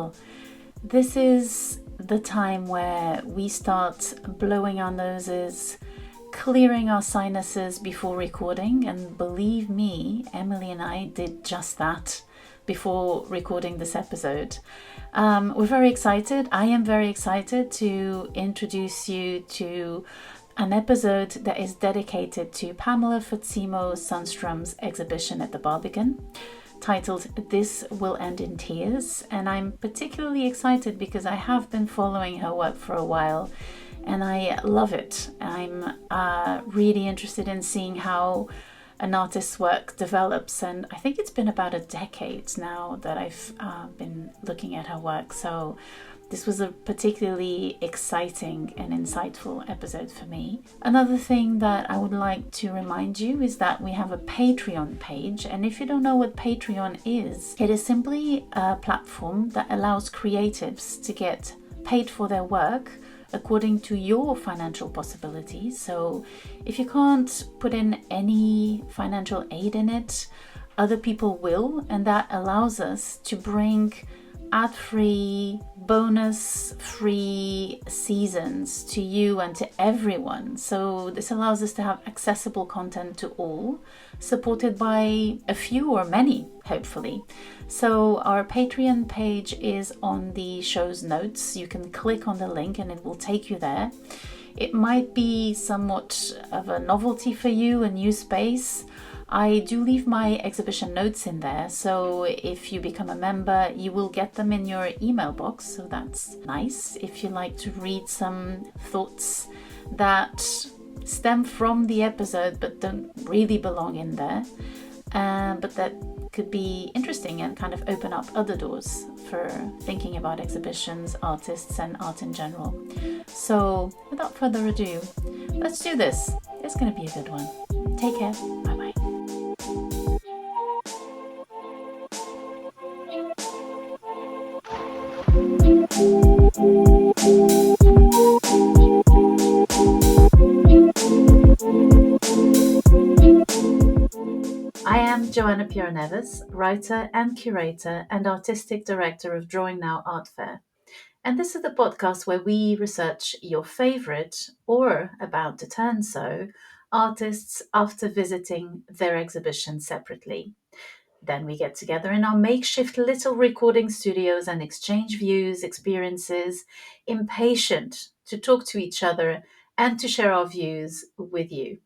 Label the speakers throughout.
Speaker 1: well. This is the time where we start blowing our noses, clearing our sinuses before recording, and believe me, Emily and I did just that before recording this episode. We're very excited. I am very excited to introduce you to an episode that is dedicated to Pamela Phatsimo Sunstrum's exhibition at the Barbican, titled This Will End in Tears. And I'm particularly excited because I have been following her work for a while and I love it. I'm really interested in seeing how an artist's work develops, and I think it's been about a decade now that I've been looking at her work, so this was a particularly exciting and insightful episode for me. Another thing that I would like to remind you is that we have a Patreon page, and if you don't know what Patreon is, it is simply a platform that allows creatives to get paid for their work according to your financial possibilities. So if you can't put in any financial aid in it, other people will, and that allows us to bring ad-free, bonus-free seasons to you and to everyone. So this allows us to have accessible content to all, supported by a few or many, hopefully. So our Patreon page is on the show's notes. You can click on the link and it will take you there. It might be somewhat of a novelty for you, a new space. I do leave my exhibition notes in there, so if you become a member, you will get them in your email box, so that's nice. If you like to read some thoughts that stem from the episode but don't really belong in there, but that could be interesting and kind of open up other doors for thinking about exhibitions, artists, and art in general. So without further ado, let's do this. It's going to be a good one. Take care. Bye-bye. I am Joana Neves, writer and curator and artistic director of Drawing Now Art Fair. And this is the podcast where we research your favorite, or about to turn so, artists after visiting their exhibition separately. Then we get together in our makeshift little recording studios and exchange views, experiences, impatient to talk to each other and to share our views with you.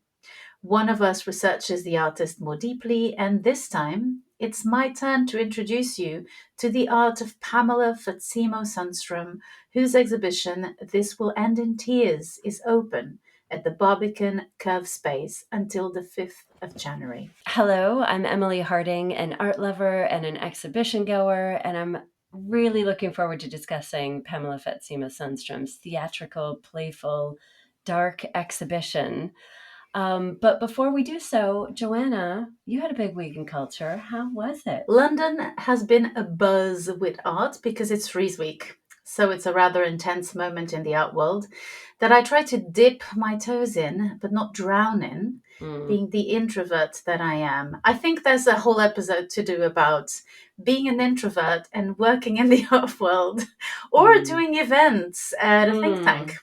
Speaker 1: One of us researches the artist more deeply, and this time it's my turn to introduce you to the art of Pamela Phatsimo Sunstrum, whose exhibition This Will End in Tears is open at the Barbican Curve Space until the 5th of January.
Speaker 2: Hello, I'm Emily Harding, an art lover and an exhibition goer, and I'm really looking forward to discussing Pamela Phatsimo Sunstrum's theatrical, playful, dark exhibition. But before we do so, Joanna, you had a big week in culture. How was it?
Speaker 1: London has been abuzz with art because it's Frieze Week. So it's a rather intense moment in the art world that I try to dip my toes in, but not drown in, being the introvert that I am. I think there's a whole episode to do about being an introvert and working in the art world or doing events at a think tank.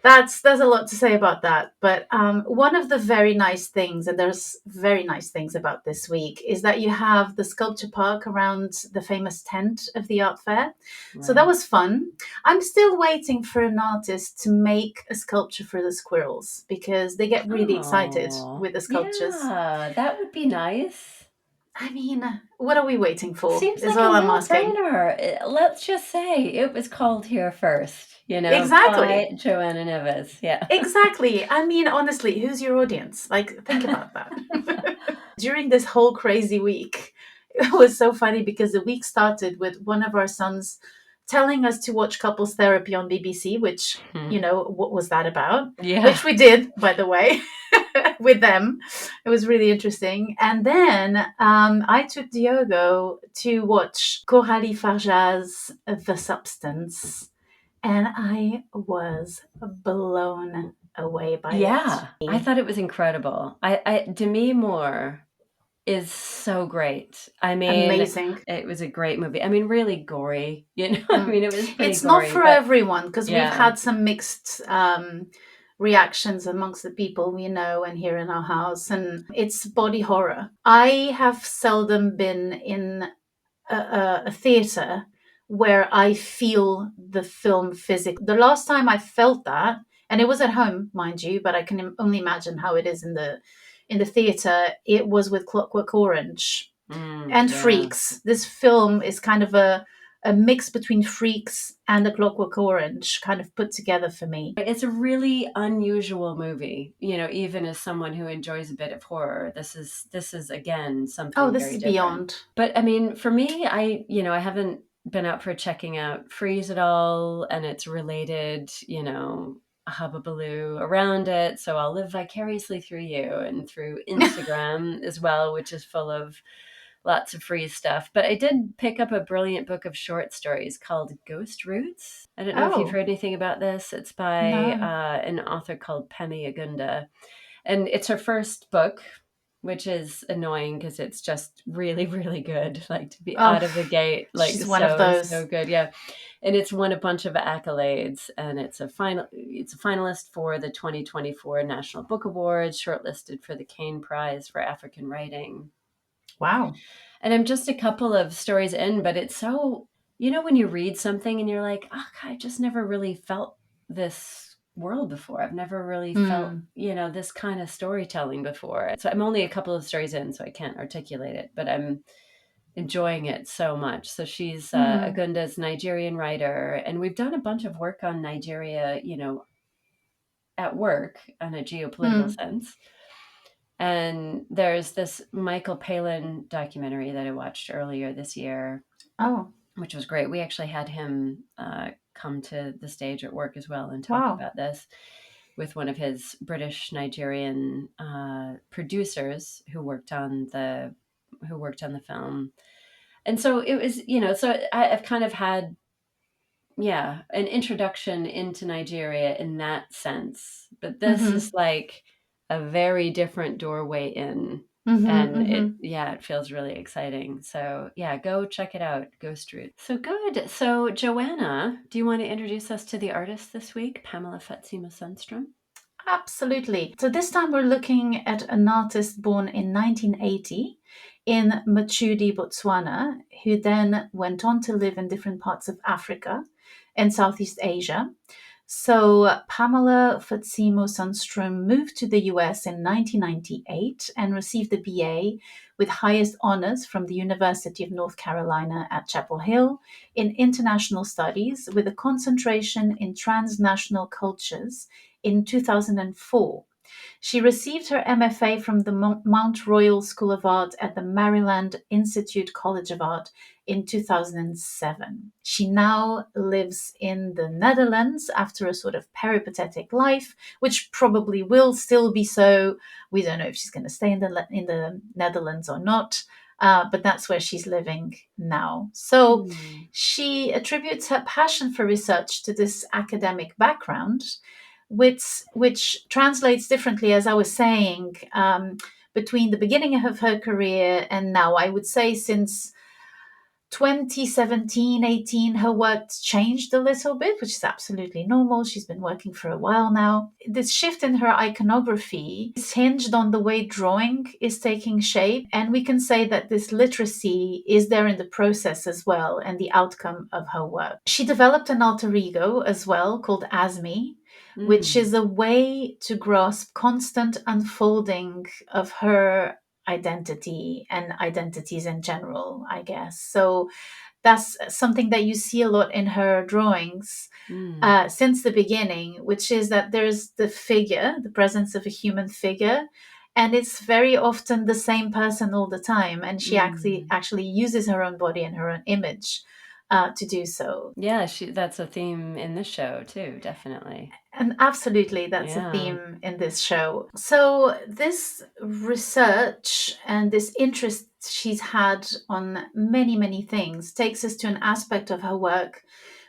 Speaker 1: There's a lot to say about that, but one of the very nice things, and there's very nice things about this week, is that you have the sculpture park around the famous tent of the art fair. Right. So that was fun. I'm still waiting for an artist to make a sculpture for the squirrels because they get really excited with the sculptures.
Speaker 2: Yeah, that would be nice.
Speaker 1: I mean, what are we waiting for?
Speaker 2: Seems like all I'm asking. Let's just say it was called here first,
Speaker 1: Exactly.
Speaker 2: By Joana Neves. Yeah.
Speaker 1: Exactly. I mean, honestly, who's your audience? Like, think about that. During this whole crazy week, it was so funny because the week started with one of our sons telling us to watch Couples Therapy on BBC, which, what was that about?
Speaker 2: Yeah.
Speaker 1: Which we did, by the way. With them. It was really interesting. And then I took Diogo to watch Coralie Farjat's The Substance, and I was blown away by it.
Speaker 2: Yeah, I thought it was incredible. Demi Moore is so great. I mean,
Speaker 1: Amazing.
Speaker 2: it was a great movie. I mean, really gory, you know? I
Speaker 1: Mm.
Speaker 2: mean, it was pretty
Speaker 1: It's not
Speaker 2: gory,
Speaker 1: for
Speaker 2: but
Speaker 1: everyone because we've
Speaker 2: yeah.
Speaker 1: had some mixed reactions amongst the people we know and here in our house, and it's body horror. I have seldom been in a theater where I feel the film physically. The last time I felt that, and it was at home, mind you, but I can only imagine how it is in the theater. It was with Clockwork Orange and
Speaker 2: Yeah.
Speaker 1: Freaks. This film is kind of a mix between Freaks and A Clockwork Orange, kind of put together for me.
Speaker 2: It's a really unusual movie, you know, even as someone who enjoys a bit of horror. This is again
Speaker 1: Oh,
Speaker 2: something
Speaker 1: this
Speaker 2: very
Speaker 1: is
Speaker 2: different.
Speaker 1: beyond.
Speaker 2: But I mean, for me, I haven't been out for checking out Freeze at all, and it's related, hubbubaloo around it. So I'll live vicariously through you and through Instagram as well, which is full of lots of free stuff. But I did pick up a brilliant book of short stories called Ghost Roots. I don't know if you've
Speaker 1: Oh,
Speaker 2: heard anything about this. It's by
Speaker 1: no.
Speaker 2: an author called Pemi, and it's her first book, which is annoying because it's just really, really good. Like to be
Speaker 1: Oh,
Speaker 2: out of the gate, like
Speaker 1: she's one of
Speaker 2: so
Speaker 1: those.
Speaker 2: good. Yeah, and it's won a bunch of accolades, and It's a finalist for the 2024 National Book Awards, shortlisted for the Kane Prize for African Writing.
Speaker 1: Wow.
Speaker 2: And I'm just a couple of stories in, but it's so, when you read something and you're like, oh, God, I just never really felt this world before. I've never really felt,
Speaker 1: Hmm.
Speaker 2: this kind of storytelling before. So I'm only a couple of stories in, so I can't articulate it, but I'm enjoying it so much. So she's
Speaker 1: Hmm.
Speaker 2: Agunda's Nigerian writer, and we've done a bunch of work on Nigeria, at work in a geopolitical
Speaker 1: Hmm.
Speaker 2: sense. And there's this Michael Palin documentary that I watched earlier this year,
Speaker 1: Oh,
Speaker 2: which was great. We actually had him come to the stage at work as well and talk
Speaker 1: wow.
Speaker 2: about this with one of his British Nigerian producers who worked on the film. And so it was, I've kind of had, yeah, an introduction into Nigeria in that sense. But this is
Speaker 1: Mm-hmm.
Speaker 2: like a very different doorway in.
Speaker 1: Mm-hmm.
Speaker 2: And
Speaker 1: Mm-hmm.
Speaker 2: it feels really exciting. So, yeah, go check it out, Ghost Root. So good. So, Joanna, do you want to introduce us to the artist this week, Pamela Phatsimo Sunstrum?
Speaker 1: Absolutely. So this time we're looking at an artist born in 1980 in Machudi, Botswana, who then went on to live in different parts of Africa and Southeast Asia. So Pamela Phatsimo Sunstrum moved to the US in 1998 and received a BA with highest honors from the University of North Carolina at Chapel Hill in international studies with a concentration in transnational cultures in 2004. She received her MFA from the Mount Royal School of Art at the Maryland Institute College of Art in 2007. She now lives in the Netherlands after a sort of peripatetic life, which probably will still be so. We don't know if she's going to stay in the Netherlands or not. But that's where she's living now. So
Speaker 2: Hmm.
Speaker 1: she attributes her passion for research to this academic background, which translates differently, as I was saying, between the beginning of her career and now. I would say since 2017, 18, her work changed a little bit, which is absolutely normal. She's been working for a while now. This shift in her iconography is hinged on the way drawing is taking shape. And we can say that this literacy is there in the process as well and the outcome of her work. She developed an alter ego as well called Asmi, which
Speaker 2: Hmm.
Speaker 1: is a way to grasp constant unfolding of her identity and identities in general, I guess. So that's something that you see a lot in her drawings
Speaker 2: Hmm.
Speaker 1: since the beginning, which is that there's the figure, the presence of a human figure, and it's very often the same person all the time. And she
Speaker 2: Hmm.
Speaker 1: actually uses her own body and her own image to do so.
Speaker 2: Yeah, that's a theme in this show too, definitely.
Speaker 1: And absolutely, that's a
Speaker 2: Yeah.
Speaker 1: theme in this show. So, this research and this interest she's had on many, many things takes us to an aspect of her work,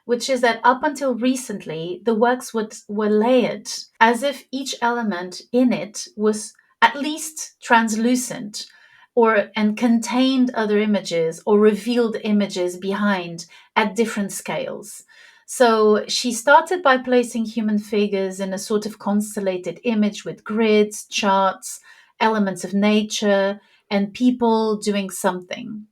Speaker 1: which is that up until recently, the works were layered as if each element in it was at least translucent. or and contained other images or revealed images behind at different scales. So she started by placing human figures in a sort of constellated image with grids, charts, elements of nature, and people doing something.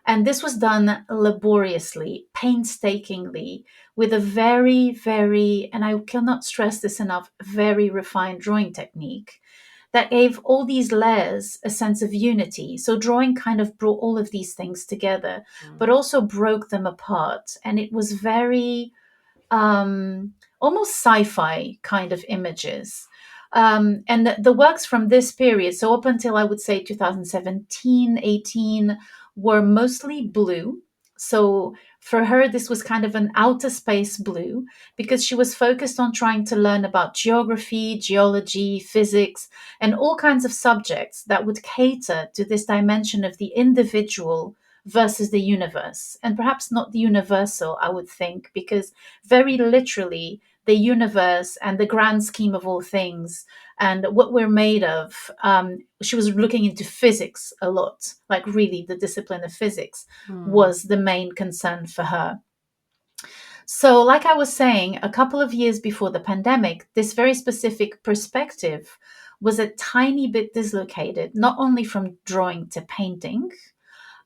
Speaker 1: And this was done laboriously, painstakingly, with a very, very, and I cannot stress this enough, very refined drawing technique that gave all these layers a sense of unity. So drawing kind of brought all of these things together, but
Speaker 2: Mm.
Speaker 1: also broke them apart. And it was very um, almost sci-fi kind of images. And the works from this period, so up until I would say 2017, 18, were mostly blue. So for her, this was kind of an outer space blue because she was focused on trying to learn about geography, geology, physics, and all kinds of subjects that would cater to this dimension of the individual versus the universe. And perhaps not the universal, I would think, because very literally the universe and the grand scheme of all things and what we're made of. She was looking into physics a lot, like really the discipline of physics
Speaker 2: Mm.
Speaker 1: was the main concern for her. So, like I was saying, a couple of years before the pandemic, this very specific perspective was a tiny bit dislocated, not only from drawing to painting,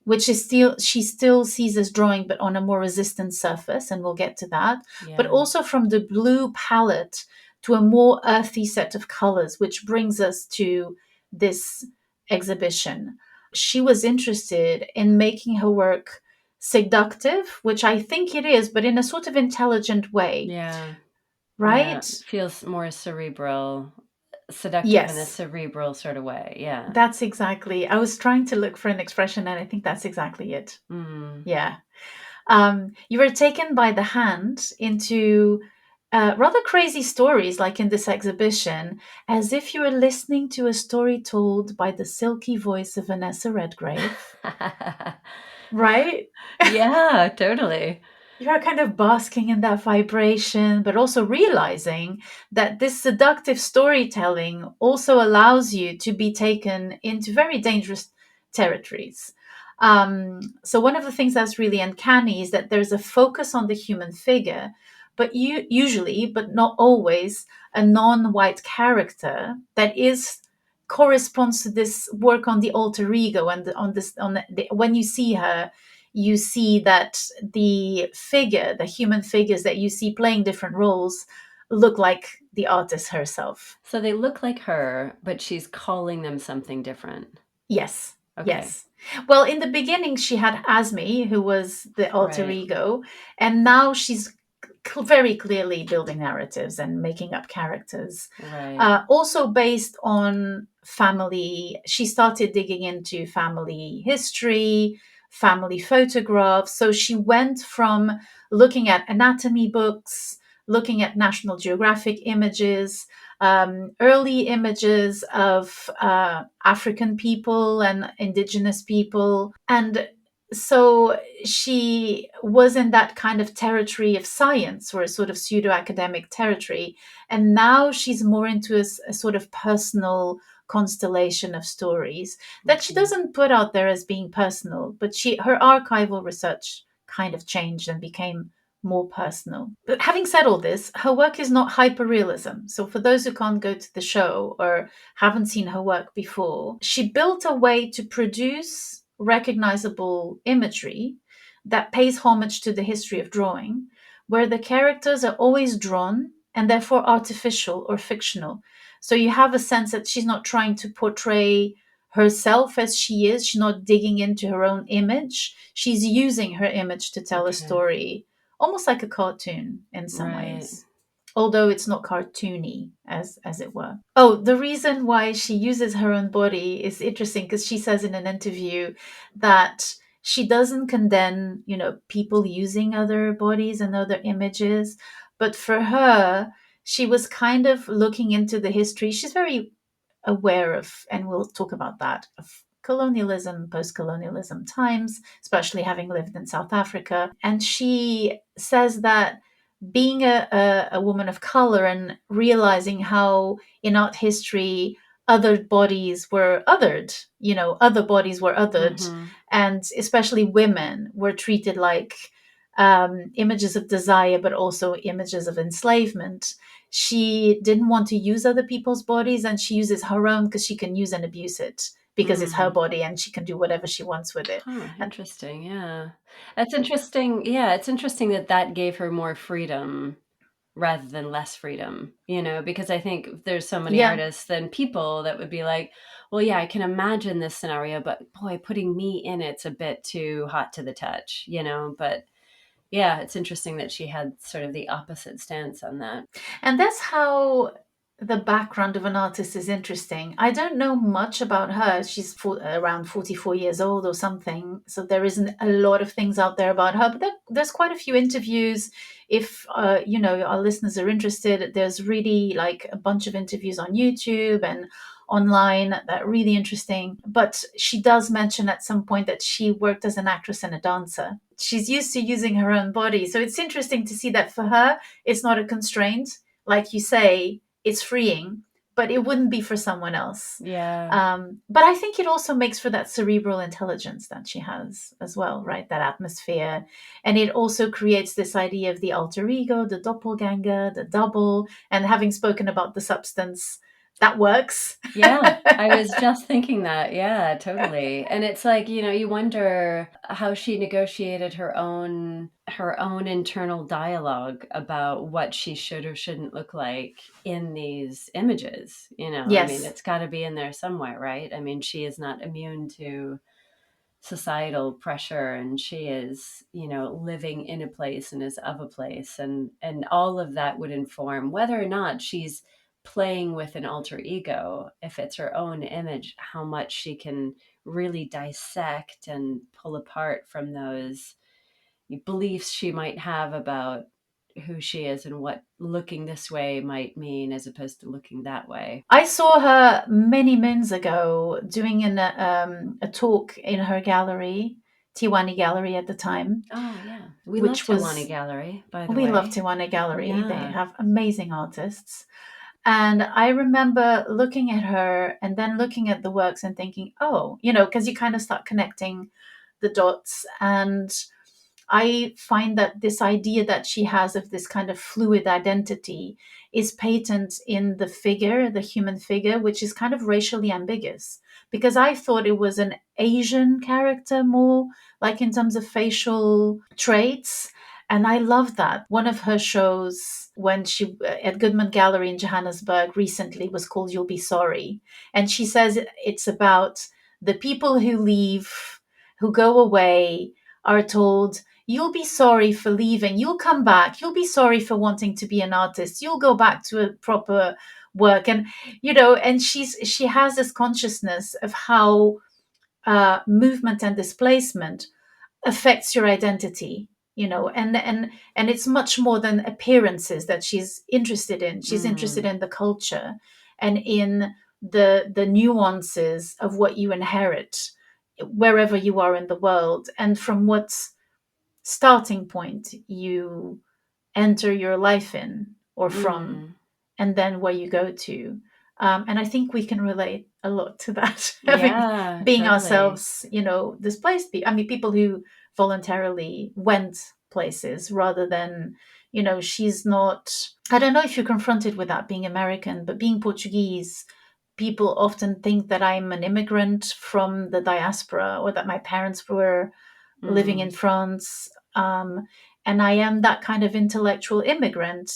Speaker 1: which is still she still sees as drawing but on a more resistant surface, and we'll get to that, but
Speaker 2: Yeah.
Speaker 1: also from the blue palette to a more earthy set of colors, which brings us to this exhibition. She was interested in making her work seductive, which I think it is, but in a sort of intelligent way,
Speaker 2: Yeah. Yeah.
Speaker 1: right?
Speaker 2: Feels more cerebral, seductive in a
Speaker 1: Yes,
Speaker 2: cerebral sort of way. Yeah.
Speaker 1: that's exactly. I was trying to look for an expression, and I think that's exactly it.
Speaker 2: Mm.
Speaker 1: Yeah. You were taken by the hand into rather crazy stories, like in this exhibition, as if you were listening to a story told by the silky voice of Vanessa Redgrave, right?
Speaker 2: Yeah, totally.
Speaker 1: You're kind of basking in that vibration, but also realizing that this seductive storytelling also allows you to be taken into very dangerous territories. So, one of the things that's really uncanny is that there's a focus on the human figure, but usually, but not always, a non white character that is corresponds to this work on the alter ego and on this on when you see her, you see that the human figures that you see playing different roles, look like the artist herself.
Speaker 2: So they look like her, but she's calling them something different.
Speaker 1: Yes,
Speaker 2: Okay.
Speaker 1: yes. Well, in the beginning, she had Asmi, who was the alter
Speaker 2: Right.
Speaker 1: ego, and now she's very clearly building narratives and making up characters.
Speaker 2: Right.
Speaker 1: Also based on family, she started digging into family history, family photographs. So she went from looking at anatomy books, looking at National Geographic images, early images of African people and indigenous people. And so she was in that kind of territory of science, or a sort of pseudo academic territory. And now she's more into a sort of personal constellation of stories that she
Speaker 2: Okay.
Speaker 1: doesn't put out there as being personal, but her archival research kind of changed and became more personal. But having said all this, her work is not hyperrealism. So for those who can't go to the show or haven't seen her work before, she built a way to produce recognizable imagery that pays homage to the history of drawing, where the characters are always drawn and therefore artificial or fictional. So you have a sense that she's not trying to portray herself as she is. She's not digging into her own image. She's using her image to tell a
Speaker 2: Okay.
Speaker 1: story, almost like a cartoon in some
Speaker 2: Right.
Speaker 1: ways, although it's not cartoony as it were. Oh, the reason why she uses her own body is interesting because she says in an interview that she doesn't condemn, people using other bodies and other images, but for her, she was kind of looking into the history. She's very aware of, and we'll talk about that, of colonialism, post colonialism times, especially having lived in South Africa. And she says that being a woman of color and realizing how in art history other bodies were othered, other bodies were othered,
Speaker 2: Mm-hmm.
Speaker 1: and especially women were treated like images of desire, but also images of enslavement. She didn't want to use other people's bodies, and she uses her own because she can use and abuse it because it's her
Speaker 2: Mm.
Speaker 1: body and she can do whatever she wants with it.
Speaker 2: Huh,
Speaker 1: And
Speaker 2: interesting, yeah. That's interesting, yeah, it's interesting that that gave her more freedom rather than less freedom, because I think there's so many
Speaker 1: yeah,
Speaker 2: artists and people that would be like, well, yeah, I can imagine this scenario, but boy, putting me in it's a bit too hot to the touch, but yeah, it's interesting that she had sort of the opposite stance on that.
Speaker 1: and that's how the background of an artist is interesting. I don't know much about her. She's around 44 years old or something. So there isn't a lot of things out there about her, but there's quite a few interviews. If, our listeners are interested, there's really like a bunch of interviews on YouTube and online that are really interesting. But she does mention at some point that she worked as an actress and a dancer. She's used to using her own body. So it's interesting to see that for her, it's not a constraint. Like you say, it's freeing, but it wouldn't be for someone else.
Speaker 2: Yeah.
Speaker 1: But I think it also makes for that cerebral intelligence that she has as well, right? That atmosphere. And it also creates this idea of the alter ego, the doppelganger, the double. And having spoken about the substance, that works.
Speaker 2: Yeah, I was just thinking that. Yeah, totally. And it's like, you wonder how she negotiated her own internal dialogue about what she should or shouldn't look like in these images. I mean,
Speaker 1: Yes.
Speaker 2: it's got to be in there somewhere, right? I mean, she is not immune to societal pressure, and she is living in a place and is of a place, and all of that would inform whether or not she's playing with an alter ego. If it's her own image, how much she can really dissect and pull apart from those beliefs she might have about who she is and what looking this way might mean as opposed to looking that way.
Speaker 1: I saw her many moons ago doing a talk in her gallery, Tiwani Gallery at the time,
Speaker 2: Oh yeah, we love
Speaker 1: which
Speaker 2: Tawani
Speaker 1: was,
Speaker 2: Gallery, by the
Speaker 1: we love
Speaker 2: way.
Speaker 1: Tiwani Gallery. They
Speaker 2: Yeah.
Speaker 1: have amazing artists. And I remember looking at her and then looking at the works and thinking, oh, because you kind of start connecting the dots. And I find that this idea that she has of this kind of fluid identity is patent in the figure, the human figure, which is kind of racially ambiguous. Because I thought it was an Asian character more, like in terms of facial traits. And I love that. One of her shows when she at Goodman Gallery in Johannesburg recently was called You'll Be Sorry. And she says it's about the people who leave, who go away, are told, you'll be sorry for leaving, you'll come back, you'll be sorry for wanting to be an artist, you'll go back to a proper work. And and she has this consciousness of how movement and displacement affects your identity, and it's much more than appearances that she's interested in. She's interested
Speaker 2: Mm.
Speaker 1: in the culture and in the nuances of what you inherit wherever you are in the world, and from what starting point you enter your life in or from,
Speaker 2: Mm.
Speaker 1: and then where you go to. And I think we can relate a lot to that, having
Speaker 2: Yeah,
Speaker 1: being
Speaker 2: totally.
Speaker 1: ourselves, displaced people. I mean, people who voluntarily went places rather than, she's not. I don't know if you're confronted with that being American, but being Portuguese, people often think that I'm an immigrant from the diaspora or that my parents were living in
Speaker 2: Mm.
Speaker 1: France. And I am that kind of intellectual immigrant.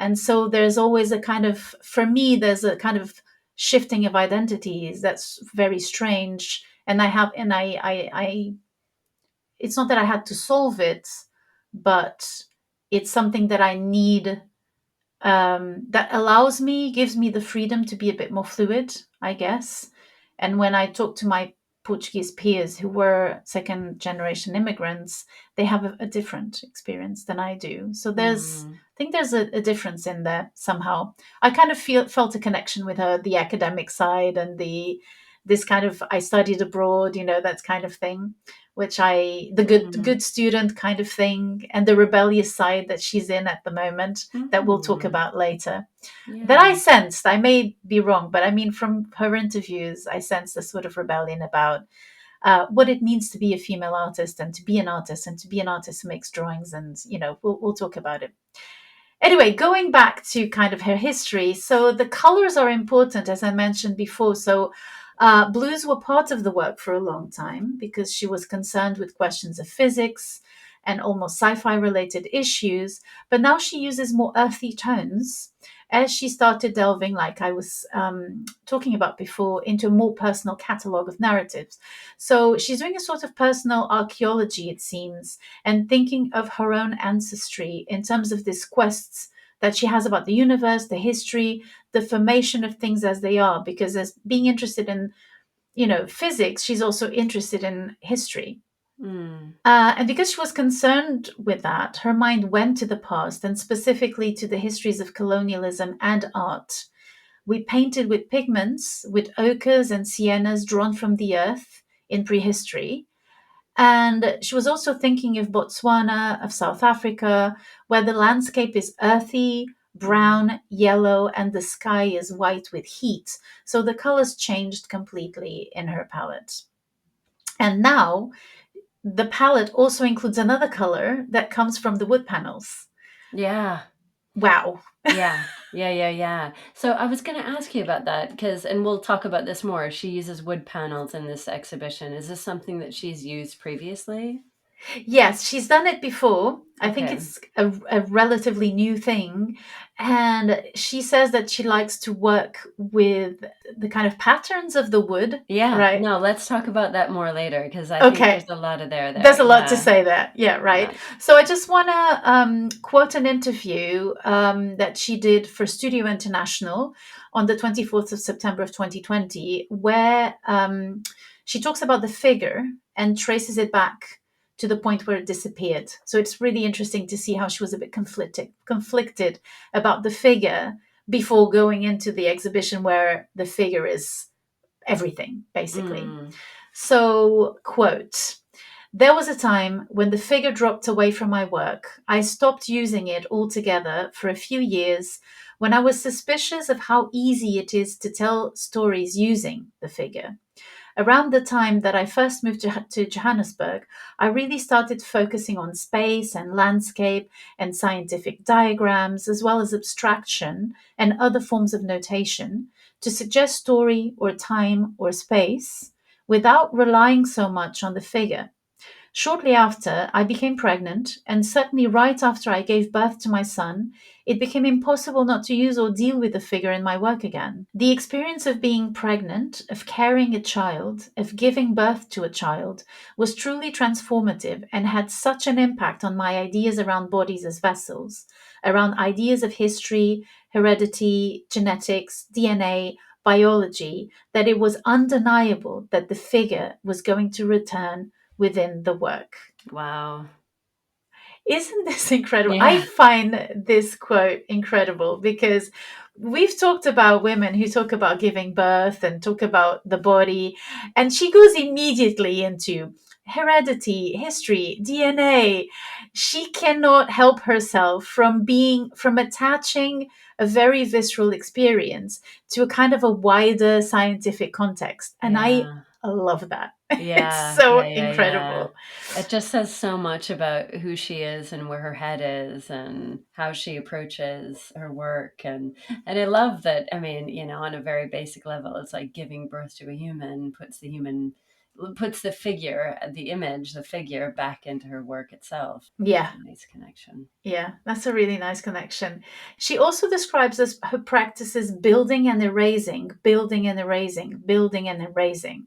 Speaker 1: And so there's always a kind of, for me, there's a kind of shifting of identities that's very strange. And it's not that I had to solve it, but it's something that I need, that allows me, gives me the freedom to be a bit more fluid, I guess. And when I talk to my Portuguese peers who were second generation immigrants, they have a different experience than I do. So
Speaker 2: Mm.
Speaker 1: I think there's a difference in there somehow. I kind of felt a connection with her, the academic side and this kind of I studied abroad, that kind of thing, which the
Speaker 2: Mm.
Speaker 1: good student kind of thing, and the rebellious side that she's in at the moment that we'll talk
Speaker 2: Mm.
Speaker 1: about later. That I
Speaker 2: Yeah.
Speaker 1: sensed, I may be wrong, but I mean, from her interviews, I sensed a sort of rebellion about what it means to be a female artist and to be an artist and to be an artist who makes drawings. And, we'll talk about it. Anyway, going back to kind of her history. So the colors are important, as I mentioned before. So blues were part of the work for a long time because she was concerned with questions of physics and almost sci-fi related issues. But now she uses more earthy tones as she started delving, like I was talking about before, into a more personal catalogue of narratives. So she's doing a sort of personal archaeology, it seems, and thinking of her own ancestry in terms of these quests that she has about the universe, the history, the formation of things as they are. Because as being interested in, physics, she's also interested in history.
Speaker 2: Mm.
Speaker 1: And because she was concerned with that, her mind went to the past and specifically to the histories of colonialism and art. We painted with pigments, with ochres and siennas drawn from the earth in prehistory. And she was also thinking of Botswana, of South Africa, where the landscape is earthy,
Speaker 2: Mm.
Speaker 1: brown, yellow, and the sky is white with heat. So the colors changed completely in her palette. And now the palette also includes another color that comes from the wood panels.
Speaker 2: Yeah.
Speaker 1: Wow.
Speaker 2: Yeah. Yeah, yeah, yeah. So I was going to ask you about that because, and we'll talk about this more. She uses wood panels in this exhibition. Is this something that she's used previously?
Speaker 1: Yes, she's done it before. I think
Speaker 2: Okay.
Speaker 1: it's a relatively new thing. And she says that she likes to work with the kind of patterns of the wood,
Speaker 2: Yeah.
Speaker 1: right?
Speaker 2: No, let's talk about that more later because I think there's
Speaker 1: Okay.
Speaker 2: a lot of there.
Speaker 1: There's a lot to
Speaker 2: Yeah.
Speaker 1: say there. Yeah, right.
Speaker 2: Yeah.
Speaker 1: So I just want to quote an interview that she did for Studio International on the 24th of September of 2020, where she talks about the figure and traces it back to the point where it disappeared. So it's really interesting to see how she was a bit conflicted about the figure before going into the exhibition where the figure is everything, basically.
Speaker 2: Mm.
Speaker 1: So, quote, there was a time when the figure dropped away from my work. I stopped using it altogether for a few years when I was suspicious of how easy it is to tell stories using the figure. Around the time that I first moved to Johannesburg, I really started focusing on space and landscape and scientific diagrams, as well as abstraction and other forms of notation to suggest story or time or space without relying so much on the figure. Shortly after, I became pregnant, and certainly right after I gave birth to my son, it became impossible not to use or deal with the figure in my work again. The experience of being pregnant, of carrying a child, of giving birth to a child was truly transformative and had such an impact on my ideas around bodies as vessels, around ideas of history, heredity, genetics, DNA, biology, that it was undeniable that the figure was going to return within the work.
Speaker 2: Wow.
Speaker 1: Isn't this incredible? I
Speaker 2: Yeah.
Speaker 1: find this quote incredible because we've talked about women who talk about giving birth and talk about the body, and she goes immediately into heredity, history, DNA. She cannot help herself from attaching a very visceral experience to a kind of a wider scientific context. And I
Speaker 2: Yeah.
Speaker 1: love that. It's
Speaker 2: Yeah,
Speaker 1: so
Speaker 2: yeah, yeah, yeah.
Speaker 1: incredible.
Speaker 2: It just says so much about who she is and where her head is and how she approaches her work and I love that, I mean, on a very basic level, it's like giving birth to a human puts the figure, the image, the figure back into her work itself.
Speaker 1: Yeah.
Speaker 2: Nice connection.
Speaker 1: Yeah, that's a really nice connection. She also describes as her practices building and erasing, building and erasing, building and erasing.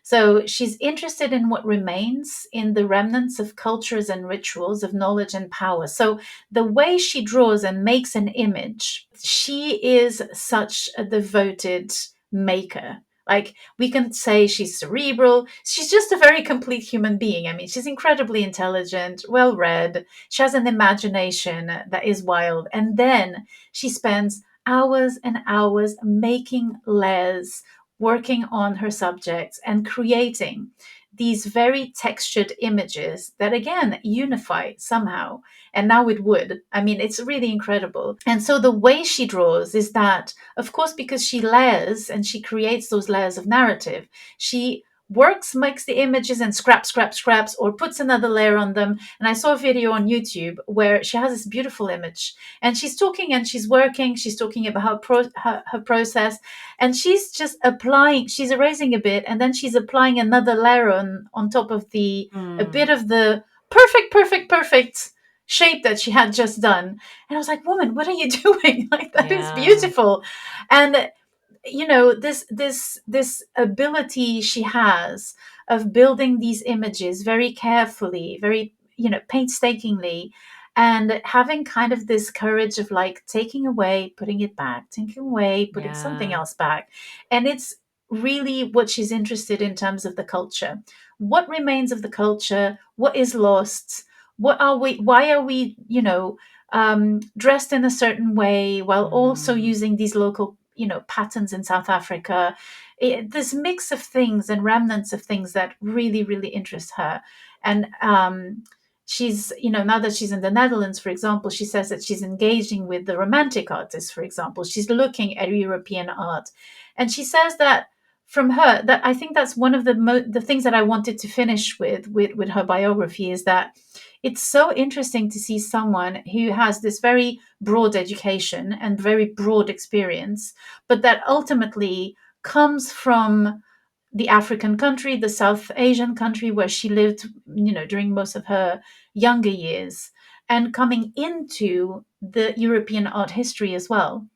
Speaker 1: So she's interested in what remains in the remnants of cultures and rituals of knowledge and power. So the way she draws and makes an image, she is such a devoted maker. Like we can say she's cerebral. She's just a very complete human being. I mean, she's incredibly intelligent, well read. She has an imagination that is wild. And then she spends hours and hours making layers working on her subjects and creating these very textured images that again unify somehow. And now it would. I mean, it's really incredible. And so the way she draws is that, of course, because she layers and she creates those layers of narrative, she works, makes the images and scraps, or puts another layer on them. And I saw a video on YouTube where she has this beautiful image and she's talking and she's working, she's talking about her process, and she's just applying, she's erasing a bit and then she's applying another layer on top of the, a bit of the perfect shape that she had just done. And I was like, woman, what are you doing? Like, that is
Speaker 2: Yeah.
Speaker 1: beautiful. And you know, this ability she has of building these images very carefully, very, you know, painstakingly, and having kind of this courage of like taking away, putting it back, taking away, putting something
Speaker 2: Yeah.
Speaker 1: else back. And it's really what she's interested in terms of the culture. What remains of the culture? What is lost? What are we, why are we, you know, dressed in a certain way while also
Speaker 2: Mm.
Speaker 1: using these local, you know, patterns in South Africa? This mix of things and remnants of things that really, really interest her. And she's, you know, now that she's in the Netherlands, for example, she says that she's engaging with the romantic artists, for example. She's looking at European art. And she says that from her, that I think that's one of the things that I wanted to finish with her biography, is that it's so interesting to see someone who has this very broad education and very broad experience, but that ultimately comes from the African country, the South Asian country where she lived, you know, during most of her younger years, and coming into the European art history as well.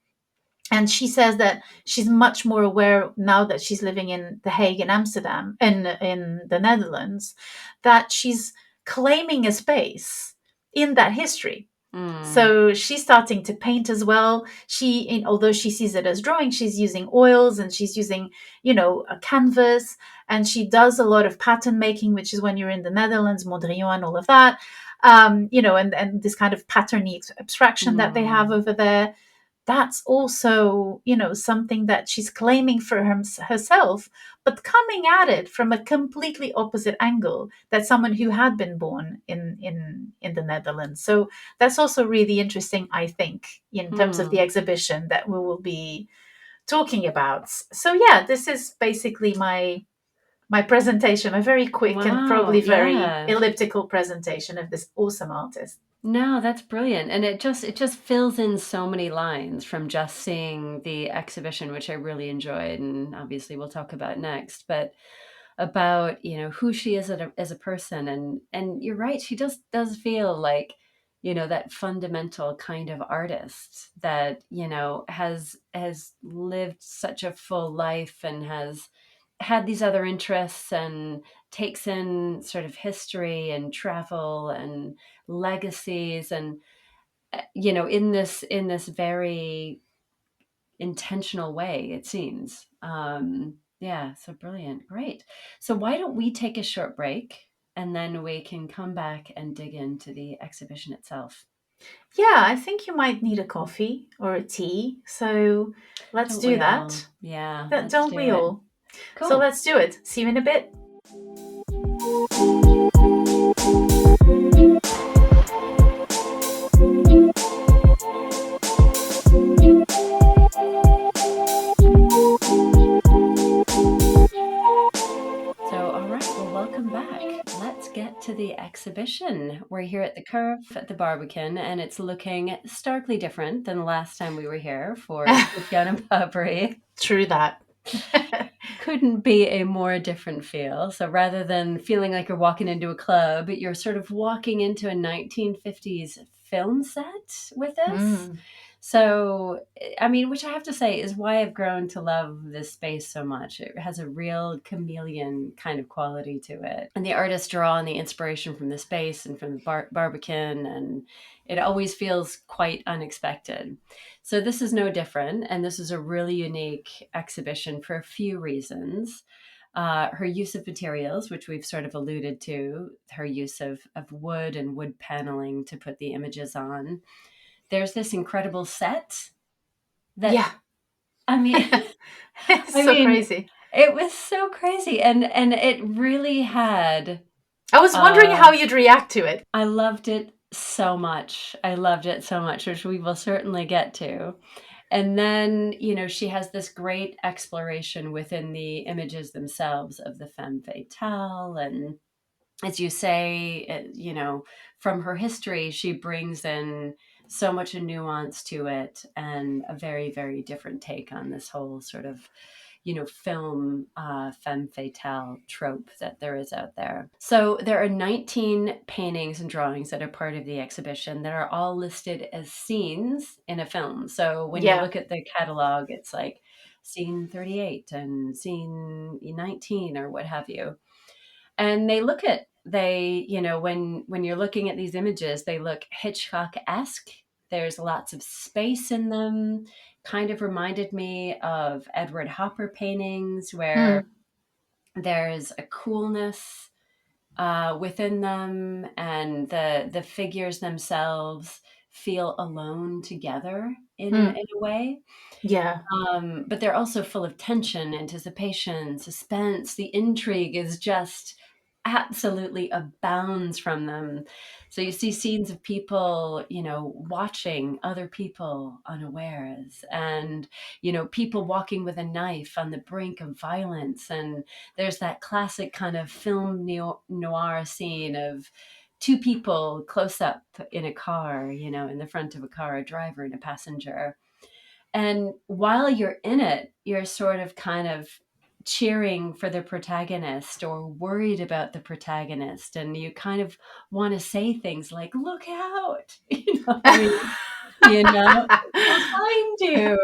Speaker 1: And she says that she's much more aware now that she's living in The Hague and Amsterdam, in the Netherlands, that she's claiming a space in that history.
Speaker 2: Mm.
Speaker 1: So she's starting to paint as well. Although she sees it as drawing, she's using oils and she's using, you know, a canvas, and she does a lot of pattern making, which is when you're in the Netherlands, Mondrian and all of that, you know, and this kind of patterny abstraction that they have
Speaker 2: Mm.
Speaker 1: over there. That's also, you know, something that she's claiming for herself, but coming at it from a completely opposite angle, that someone who had been born in the Netherlands. So that's also really interesting, I think, in terms of the
Speaker 2: Mm.
Speaker 1: exhibition that we will be talking about. So yeah, this is basically my presentation, a very quick and
Speaker 2: Wow.
Speaker 1: probably very
Speaker 2: Yeah.
Speaker 1: elliptical presentation of this awesome artist.
Speaker 2: No, that's brilliant. And it just fills in so many lines from just seeing the exhibition, which I really enjoyed, and obviously we'll talk about next, but about, who she is as a person. And you're right, she just does feel like, that fundamental kind of artist that, has lived such a full life and has had these other interests and takes in sort of history and travel and legacies and in this very intentional way, it seems. Yeah, so brilliant. Great. So why don't we take a short break and then we can come back and dig into the exhibition itself?
Speaker 1: Yeah, I think you might need a coffee or a tea. So let's
Speaker 2: Don't
Speaker 1: do
Speaker 2: we all?
Speaker 1: that.
Speaker 2: Yeah,
Speaker 1: That
Speaker 2: let's
Speaker 1: don't
Speaker 2: do
Speaker 1: we
Speaker 2: it.
Speaker 1: all? So
Speaker 2: Cool.
Speaker 1: let's do it. See you in a bit.
Speaker 2: So, all right, well, welcome back. Let's get to the exhibition. We're here at the Curve at the Barbican, and it's looking starkly different than the last time we were here for Joana and Emily.
Speaker 1: True that.
Speaker 2: Couldn't be a more different feel. So rather than feeling like you're walking into a club, you're sort of walking into a 1950s film set with us.
Speaker 1: Mm.
Speaker 2: So, I mean, which I have to say is why I've grown to love this space so much. It has a real chameleon kind of quality to it. And the artists draw on the inspiration from the space and from the Barbican, and it always feels quite unexpected. So this is no different, and this is a really unique exhibition for a few reasons. Her use of materials, which we've sort of alluded to, her use of wood and wood paneling to put the images on. There's this incredible set that
Speaker 1: Yeah.
Speaker 2: I mean,
Speaker 1: It's
Speaker 2: I
Speaker 1: so
Speaker 2: mean,
Speaker 1: crazy.
Speaker 2: it was so crazy, and it really had.
Speaker 1: I was wondering
Speaker 2: Uh,
Speaker 1: how you'd react to it.
Speaker 2: I loved it so much. I loved it so much, which we will certainly get to. And then, she has this great exploration within the images themselves of the femme fatale. And as you say, from her history, she brings in so much nuance to it and a very, very different take on this whole sort of film femme fatale trope that there is out there. So there are 19 paintings and drawings that are part of the exhibition that are all listed as scenes in a film. So when you
Speaker 1: Yeah.
Speaker 2: look at the catalog, it's like scene 38 and scene 19 or what have you. And when you're looking at these images, they look Hitchcock-esque. There's lots of space in them. Kind of reminded me of Edward Hopper paintings where
Speaker 1: Mm,
Speaker 2: there's a coolness within them, and the figures themselves feel alone together in
Speaker 1: mm,
Speaker 2: a way.
Speaker 1: yeah.
Speaker 2: But they're also full of tension, anticipation, suspense. The intrigue is just absolutely abounds from them. So you see scenes of people, watching other people unawares, and, people walking with a knife on the brink of violence. And there's that classic kind of film noir scene of two people close up in a car, in the front of a car, a driver and a passenger, and while you're in it, you're sort of kind of cheering for the protagonist or worried about the protagonist. And you kind of want to say things like, look out, I mean, I'll find you,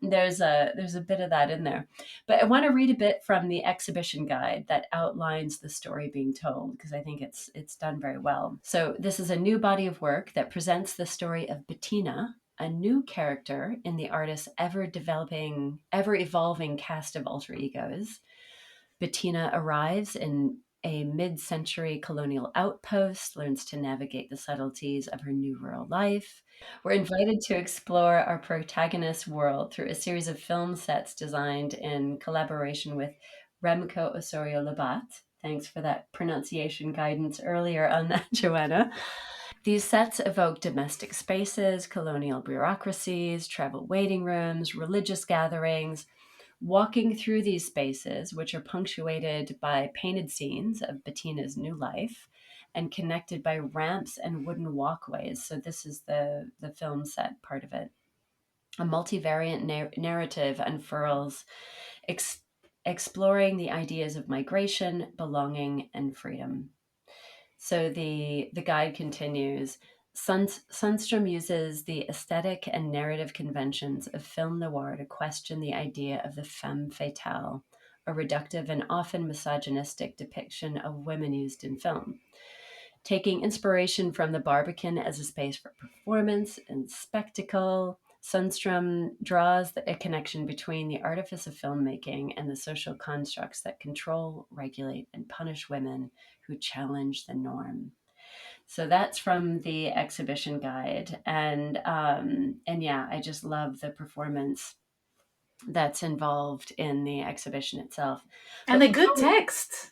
Speaker 2: there's a bit of that in there. But I want to read a bit from the exhibition guide that outlines the story being told, because I think it's done very well. So this is a new body of work that presents the story of Bettina, a new character in the artist's ever evolving cast of alter egos. Bettina arrives in a mid century colonial outpost, learns to navigate the subtleties of her new rural life. We're invited to explore our protagonist's world through a series of film sets designed in collaboration with Remco Osorio Labat. Thanks for that pronunciation guidance earlier on that, Joanna. These sets evoke domestic spaces, colonial bureaucracies, travel waiting rooms, religious gatherings. Walking through these spaces, which are punctuated by painted scenes of Bettina's new life and connected by ramps and wooden walkways. So this is the film set part of it. A multivariant narrative unfurls, ex- exploring the ideas of migration, belonging, and freedom. So the guide continues. Sunstrum uses the aesthetic and narrative conventions of film noir to question the idea of the femme fatale, a reductive and often misogynistic depiction of women used in film. Taking inspiration from the Barbican as a space for performance and spectacle, Sunstrum draws a connection between the artifice of filmmaking and the social constructs that control, regulate, and punish women who challenge the norm. So that's from the exhibition guide, and yeah, I just love the performance that's involved in the exhibition itself.
Speaker 1: And
Speaker 2: But
Speaker 1: a good
Speaker 2: before,
Speaker 1: text.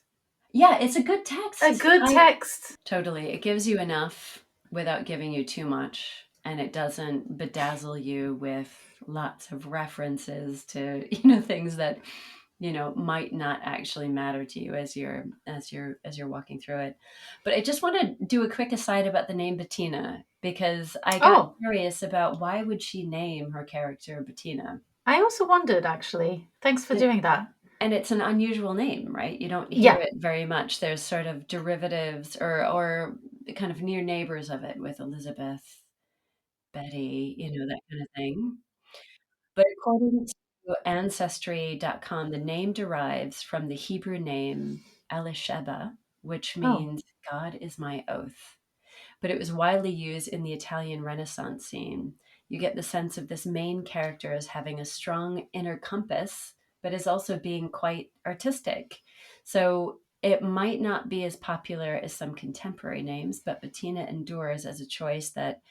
Speaker 2: yeah, it's a good
Speaker 1: A
Speaker 2: text.
Speaker 1: good
Speaker 2: I
Speaker 1: text.
Speaker 2: Totally. It gives you enough without giving you too much, and it doesn't bedazzle you with lots of references to, things that, might not actually matter to you as you're walking through it. But I just want to do a quick aside about the name Bettina, because I got
Speaker 1: Oh,
Speaker 2: curious about why would she name her character Bettina?
Speaker 1: I also wondered actually. Thanks for
Speaker 2: And
Speaker 1: doing that.
Speaker 2: and it's an unusual name, right? You don't hear
Speaker 1: Yeah.
Speaker 2: it very much. There's sort of derivatives or kind of near neighbors of it with Elizabeth, Betty, that kind of thing. But according to Ancestry.com, the name derives from the Hebrew name Elisheba, which
Speaker 1: Oh.
Speaker 2: means God is my oath. But it was widely used in the Italian Renaissance scene. You get the sense of this main character as having a strong inner compass, but as also being quite artistic. So it might not be as popular as some contemporary names, but Bettina endures as a choice that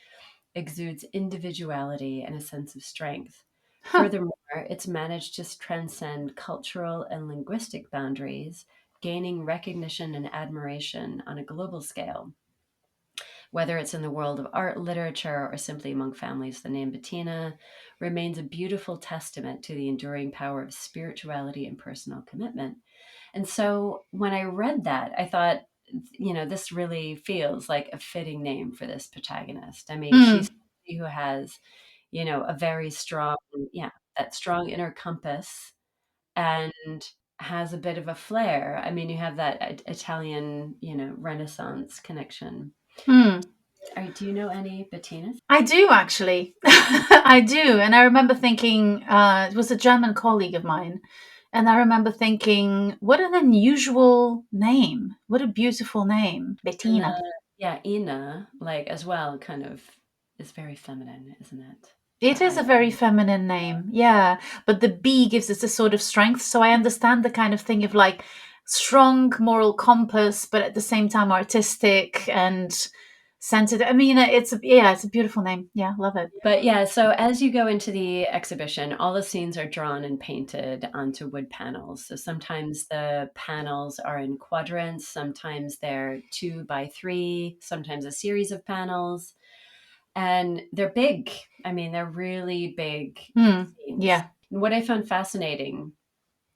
Speaker 2: exudes individuality and a sense of strength.
Speaker 1: Huh.
Speaker 2: Furthermore, it's managed to transcend cultural and linguistic boundaries, gaining recognition and admiration on a global scale. Whether it's in the world of art, literature, or simply among families, the name Bettina remains a beautiful testament to the enduring power of spirituality and personal commitment. And so when I read that, I thought, this really feels like a fitting name for this protagonist. I mean, she's
Speaker 1: Mm,
Speaker 2: somebody who has, a very strong, yeah, that strong inner compass, and has a bit of a flair. I mean, you have that Italian, Renaissance connection.
Speaker 1: mm.
Speaker 2: Do you know any Bettinas?
Speaker 1: I do actually. I do. And I remember thinking, it was a German colleague of mine. And I remember thinking, what an unusual name. What a beautiful name.
Speaker 2: And
Speaker 1: Bettina.
Speaker 2: yeah, Ina, like as well, kind of is very feminine, isn't it?
Speaker 1: It
Speaker 2: But
Speaker 1: is
Speaker 2: I,
Speaker 1: a very feminine name, yeah. But the B gives it a sort of strength. So I understand the kind of thing of like strong moral compass, but at the same time artistic and sensitive. I mean, it's a beautiful name. Yeah, love it.
Speaker 2: but yeah, so as you go into the exhibition, all the scenes are drawn and painted onto wood panels. So sometimes the panels are in quadrants, sometimes they're 2 by 3, sometimes a series of panels. And they're big. I mean, they're really big scenes.
Speaker 1: Yeah.
Speaker 2: What I found fascinating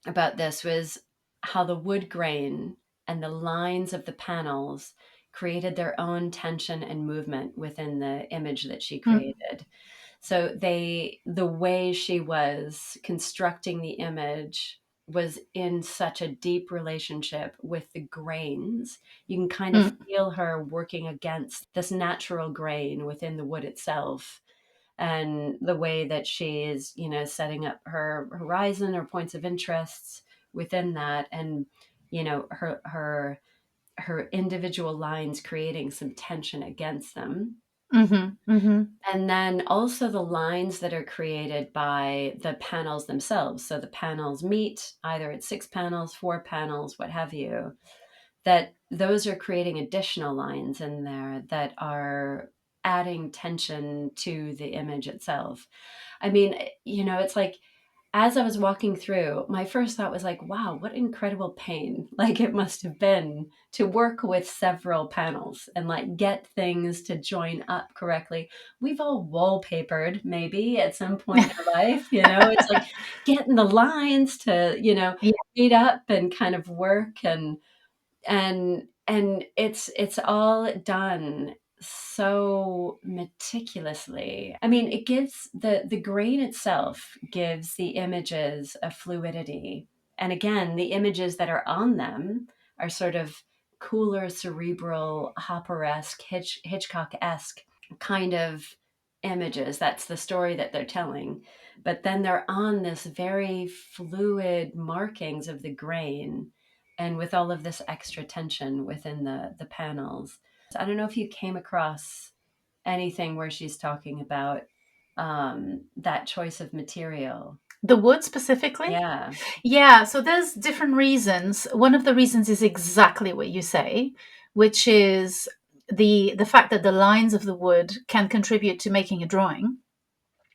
Speaker 2: about this was how the wood grain and the lines of the panels created their own tension and movement within the image that she
Speaker 1: Mm,
Speaker 2: created. So the way she was constructing the image was in such a deep relationship with the grains. You can kind of
Speaker 1: mm,
Speaker 2: feel her working against this natural grain within the wood itself, and the way that she is, setting up her horizon or points of interests within that, and her individual lines creating some tension against them.
Speaker 1: mhm, mhm,
Speaker 2: And then also the lines that are created by the panels themselves. So the panels meet, either it's 6 panels, 4 panels, what have you, that those are creating additional lines in there that are adding tension to the image itself. I mean, it's like, as I was walking through, my first thought was like, wow, what incredible pain like it must have been to work with several panels and like get things to join up correctly. We've all wallpapered maybe at some point in our life, it's like getting the lines to,
Speaker 1: yeah,
Speaker 2: meet up and kind of work, and it's all done so meticulously. I mean, it gives the grain itself gives the images a fluidity. And again, the images that are on them are sort of cooler, cerebral, Hopper-esque, Hitchcock-esque kind of images. That's the story that they're telling. But then they're on this very fluid markings of the grain, and with all of this extra tension within the panels. I don't know if you came across anything where she's talking about that choice of material.
Speaker 1: the wood specifically.
Speaker 2: Yeah.
Speaker 1: Yeah, so there's different reasons. One of the reasons is exactly what you say, which is the fact that the lines of the wood can contribute to making a drawing.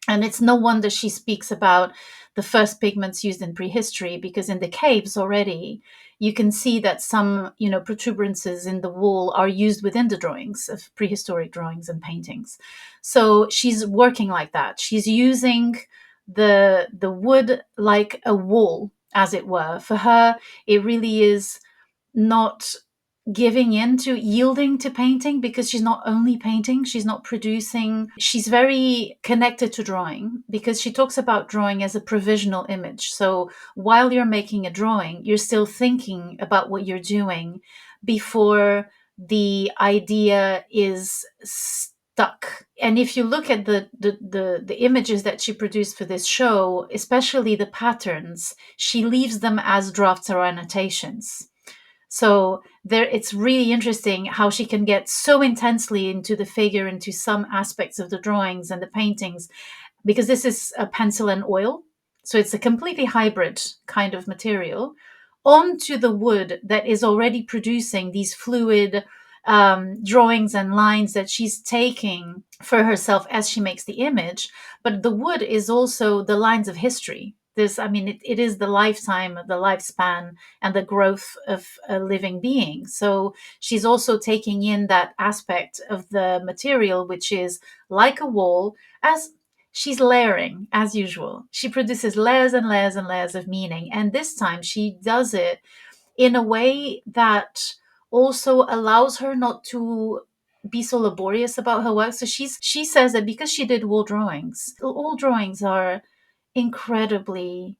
Speaker 1: And it's no wonder she speaks about the first pigments used in prehistory, because in the caves already you can see that some, protuberances in the wall are used within the drawings of prehistoric drawings and paintings. So she's working like that. She's using the wood like a wall, as it were. For her, it really is not giving in to yielding to painting, because she's not only painting, she's not producing, she's very connected to drawing, because she talks about drawing as a provisional image. So while you're making a drawing, you're still thinking about what you're doing before the idea is stuck. And if you look at the images that she produced for this show, especially the patterns, she leaves them as drafts or annotations. So there, it's really interesting how she can get so intensely into the figure, into some aspects of the drawings and the paintings, because this is a pencil and oil. So it's a completely hybrid kind of material onto the wood that is already producing these fluid drawings and lines that she's taking for herself as she makes the image. But the wood is also the lines of history. This, I mean, it is the lifetime, the lifespan, and the growth of a living being. So she's also taking in that aspect of the material, which is like a wall, as she's layering as usual. She produces layers and layers and layers of meaning. And this time she does it in a way that also allows her not to be so laborious about her work. So she says that because she did all drawings are incredibly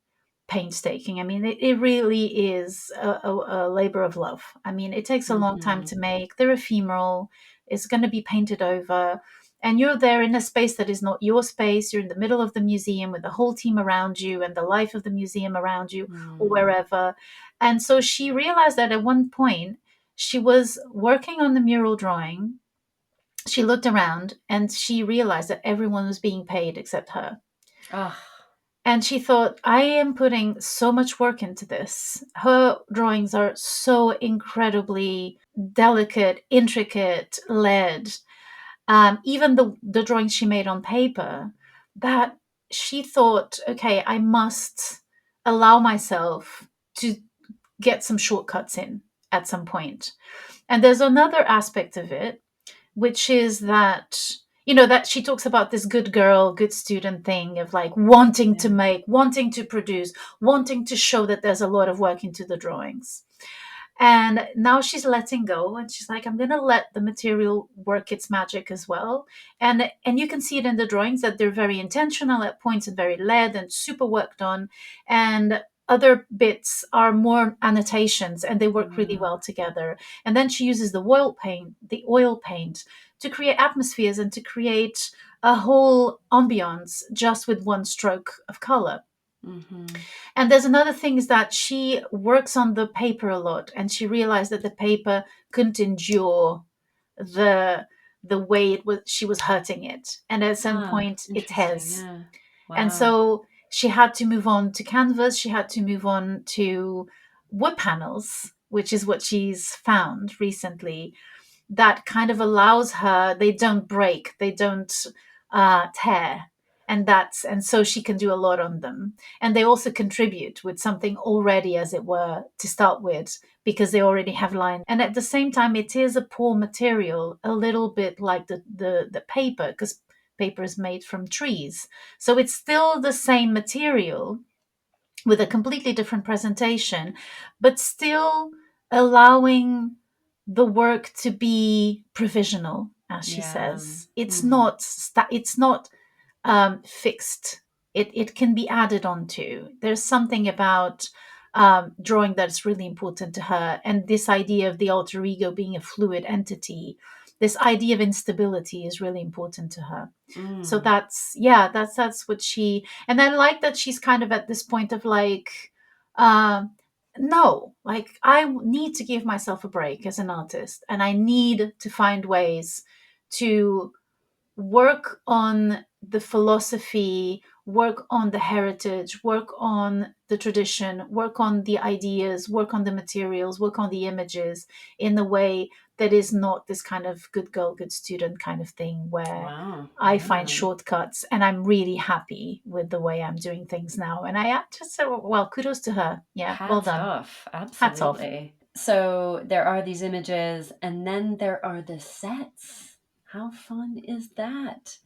Speaker 1: painstaking. I mean, it really is a labor of love. I mean, it takes a long time
Speaker 2: Mhm.
Speaker 1: to make. They're ephemeral. It's going to be painted over. And you're there in a space that is not your space. You're in the middle of the museum with the whole team around you and the life of the museum around you, or
Speaker 2: Mm.
Speaker 1: wherever. And so she realized that at one point she was working on the mural drawing. She looked around and she realized that everyone was being paid except her.
Speaker 2: Oh.
Speaker 1: And she thought, I am putting so much work into this. Her drawings are so incredibly delicate, intricate, led. Even the drawings she made on paper, that she thought, okay, I must allow myself to get some shortcuts in at some point. And there's another aspect of it, which is that, that she talks about this good girl, good student thing of like wanting to
Speaker 2: Yeah.
Speaker 1: make, wanting to produce, wanting to show that there's a lot of work into the drawings. And now she's letting go and she's like, I'm going to let the material work its magic as well. And you can see it in the drawings that they're very intentional at points and very led and super worked on. And other bits are more annotations and they work really
Speaker 2: Mm.
Speaker 1: well together. And then she uses the oil paint to create atmospheres and to create a whole ambiance just with one stroke of color.
Speaker 2: Mhm.
Speaker 1: And there's another thing is that she works on the paper a lot, and she realized that the paper couldn't endure the the way it was she was hurting it, and at some
Speaker 2: Ah,
Speaker 1: point it
Speaker 2: interesting.
Speaker 1: has.
Speaker 2: Yeah.
Speaker 1: And
Speaker 2: Wow.
Speaker 1: so she had to move on to canvas. She had to move on to wood panels, which is what she's found recently, that kind of allows her, they don't break, they don't tear, and so she can do a lot on them, and they also contribute with something already, as it were, to start with, because they already have lines. And at the same time it is a poor material, a little bit like the paper, because paper is made from trees, so it's still the same material with a completely different presentation, but still allowing the work to be provisional, as she
Speaker 2: Yeah.
Speaker 1: says. It's
Speaker 2: Mm.
Speaker 1: not it's not fixed. It can be added onto. There's something about drawing that's really important to her, and this idea of the alter ego being a fluid entity, this idea of instability is really important to her. So
Speaker 2: Mm.
Speaker 1: that's what she. And I like that she's kind of at this point of like, uh, no, like I need to give myself a break as an artist, and I need to find ways to work on the philosophy, work on the heritage, work on the tradition, work on the ideas, work on the materials, work on the images in a way that is not this kind of good girl, good student kind of thing where
Speaker 2: Wow.
Speaker 1: I find
Speaker 2: Yeah.
Speaker 1: shortcuts, and I'm really happy with the way I'm doing things now. And I just say, well, kudos to her. Yeah, well
Speaker 2: Hats
Speaker 1: done.
Speaker 2: off.
Speaker 1: Hats off.
Speaker 2: Absolutely. So there are these images, and then there are the sets. How fun is that?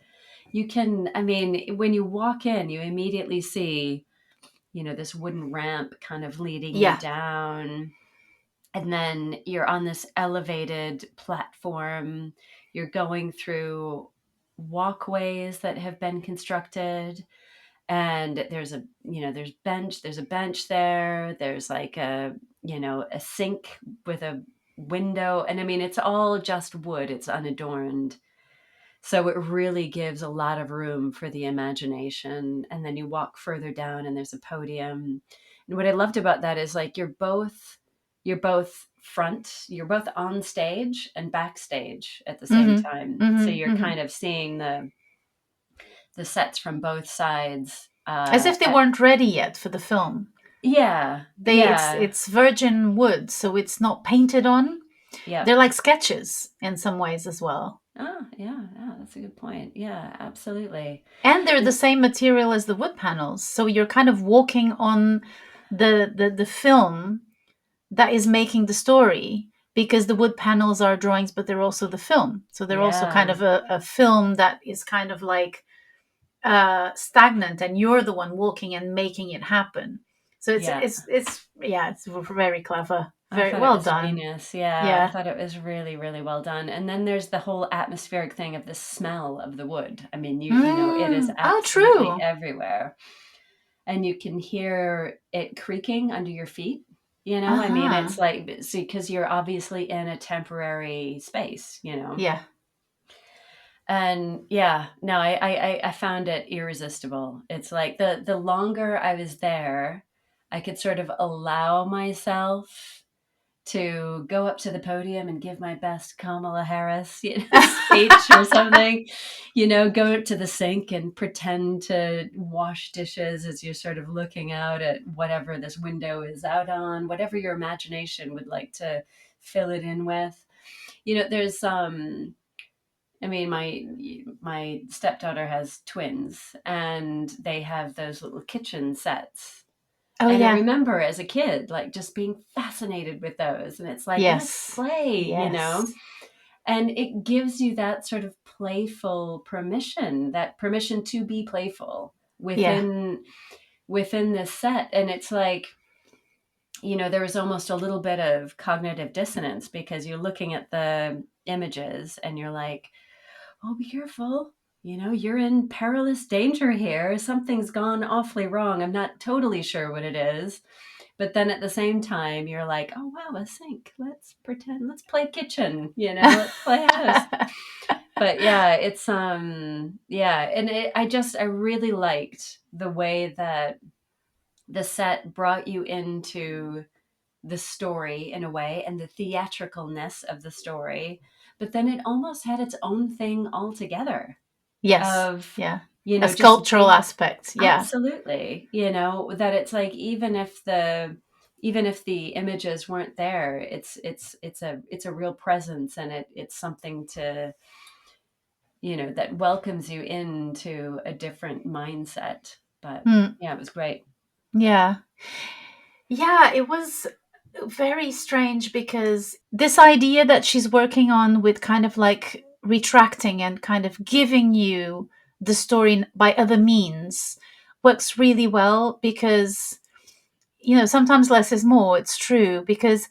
Speaker 2: You can, I mean, when you walk in, you immediately see, this wooden ramp kind of leading you
Speaker 1: Yeah.
Speaker 2: down. And then you're on this elevated platform. You're going through walkways that have been constructed, and there's a bench there, there's like a sink with a window, and I mean it's all just wood, it's unadorned, so it really gives a lot of room for the imagination. And then you walk further down and there's a podium, and what I loved about that is like you're both on stage and backstage at the same
Speaker 1: Mm-hmm.
Speaker 2: time, so
Speaker 1: Mm-hmm.
Speaker 2: you're
Speaker 1: Mm-hmm.
Speaker 2: kind of seeing the sets from both sides.
Speaker 1: As if they weren't ready yet for the film.
Speaker 2: Yeah,
Speaker 1: They
Speaker 2: yeah.
Speaker 1: it's virgin wood, so it's not painted on.
Speaker 2: Yeah.
Speaker 1: They're like sketches in some ways as well.
Speaker 2: Oh, yeah, yeah, that's a good point. Yeah, absolutely.
Speaker 1: And they're the
Speaker 2: And
Speaker 1: same material as the wood panels. So you're kind of walking on the film that is making the story, because the wood panels are drawings, but they're also the film. So they're also kind
Speaker 2: yeah,
Speaker 1: of a film that is kind of like stagnant, and you're the one walking and making it happen. So
Speaker 2: yeah.
Speaker 1: it's yeah, it's very clever,
Speaker 2: I
Speaker 1: very
Speaker 2: thought it
Speaker 1: well
Speaker 2: was
Speaker 1: done.
Speaker 2: genius. Yeah, I
Speaker 1: Yeah.
Speaker 2: thought it was really, really well done. And then there's the whole atmospheric thing of the smell of the wood. I mean, you know, it is
Speaker 1: Oh,
Speaker 2: absolutely
Speaker 1: true.
Speaker 2: everywhere. And you can hear it creaking under your feet. You know, I mean,
Speaker 1: Uh-huh.
Speaker 2: it's like, see, because you're obviously in a temporary space, you know.
Speaker 1: Yeah.
Speaker 2: And yeah, no, I found it irresistible. It's like the longer I was there, I could sort of allow myself to go up to the podium and give my best Kamala Harris, you know, speech or something, you know, go up to the sink and pretend to wash dishes as you're sort of looking out at whatever this window is out on, whatever your imagination would like to fill it in with. You know, there's I mean, my stepdaughter has twins, and they have those little kitchen sets.
Speaker 1: Oh,
Speaker 2: And I
Speaker 1: yeah.
Speaker 2: remember as a kid, like just being fascinated with those. And it's like, let's
Speaker 1: Yes.
Speaker 2: play, you know?
Speaker 1: Yes.
Speaker 2: And it gives you that sort of playful permission, that permission to be playful
Speaker 1: Yeah.
Speaker 2: within this set. And it's like, you know, there was almost a little bit of cognitive dissonance because you're looking at the images and you're like, oh, be careful. You know, you're in perilous danger here. Something's gone awfully wrong. I'm not totally sure what it is. But then at the same time, you're like, oh, wow, a sink. Let's pretend, let's play kitchen, you know, let's play house. But yeah, it's, yeah. And I really liked the way that the set brought you into the story in a way and the theatricalness of the story. But then it almost had its own thing altogether
Speaker 1: Yes.
Speaker 2: of,
Speaker 1: Yeah.
Speaker 2: you
Speaker 1: A
Speaker 2: know, just
Speaker 1: sculptural
Speaker 2: being
Speaker 1: aspect. Yeah.
Speaker 2: absolutely, you know, that it's like even if the images weren't there, it's a real presence, and it's something to, you know, that welcomes you into a different mindset. But
Speaker 1: Hmm.
Speaker 2: yeah, it was great.
Speaker 1: Yeah. Yeah, it was very strange because this idea that she's working on with kind of like retracting and kind of giving you the story by other means works really well, because sometimes less is more. It's true, because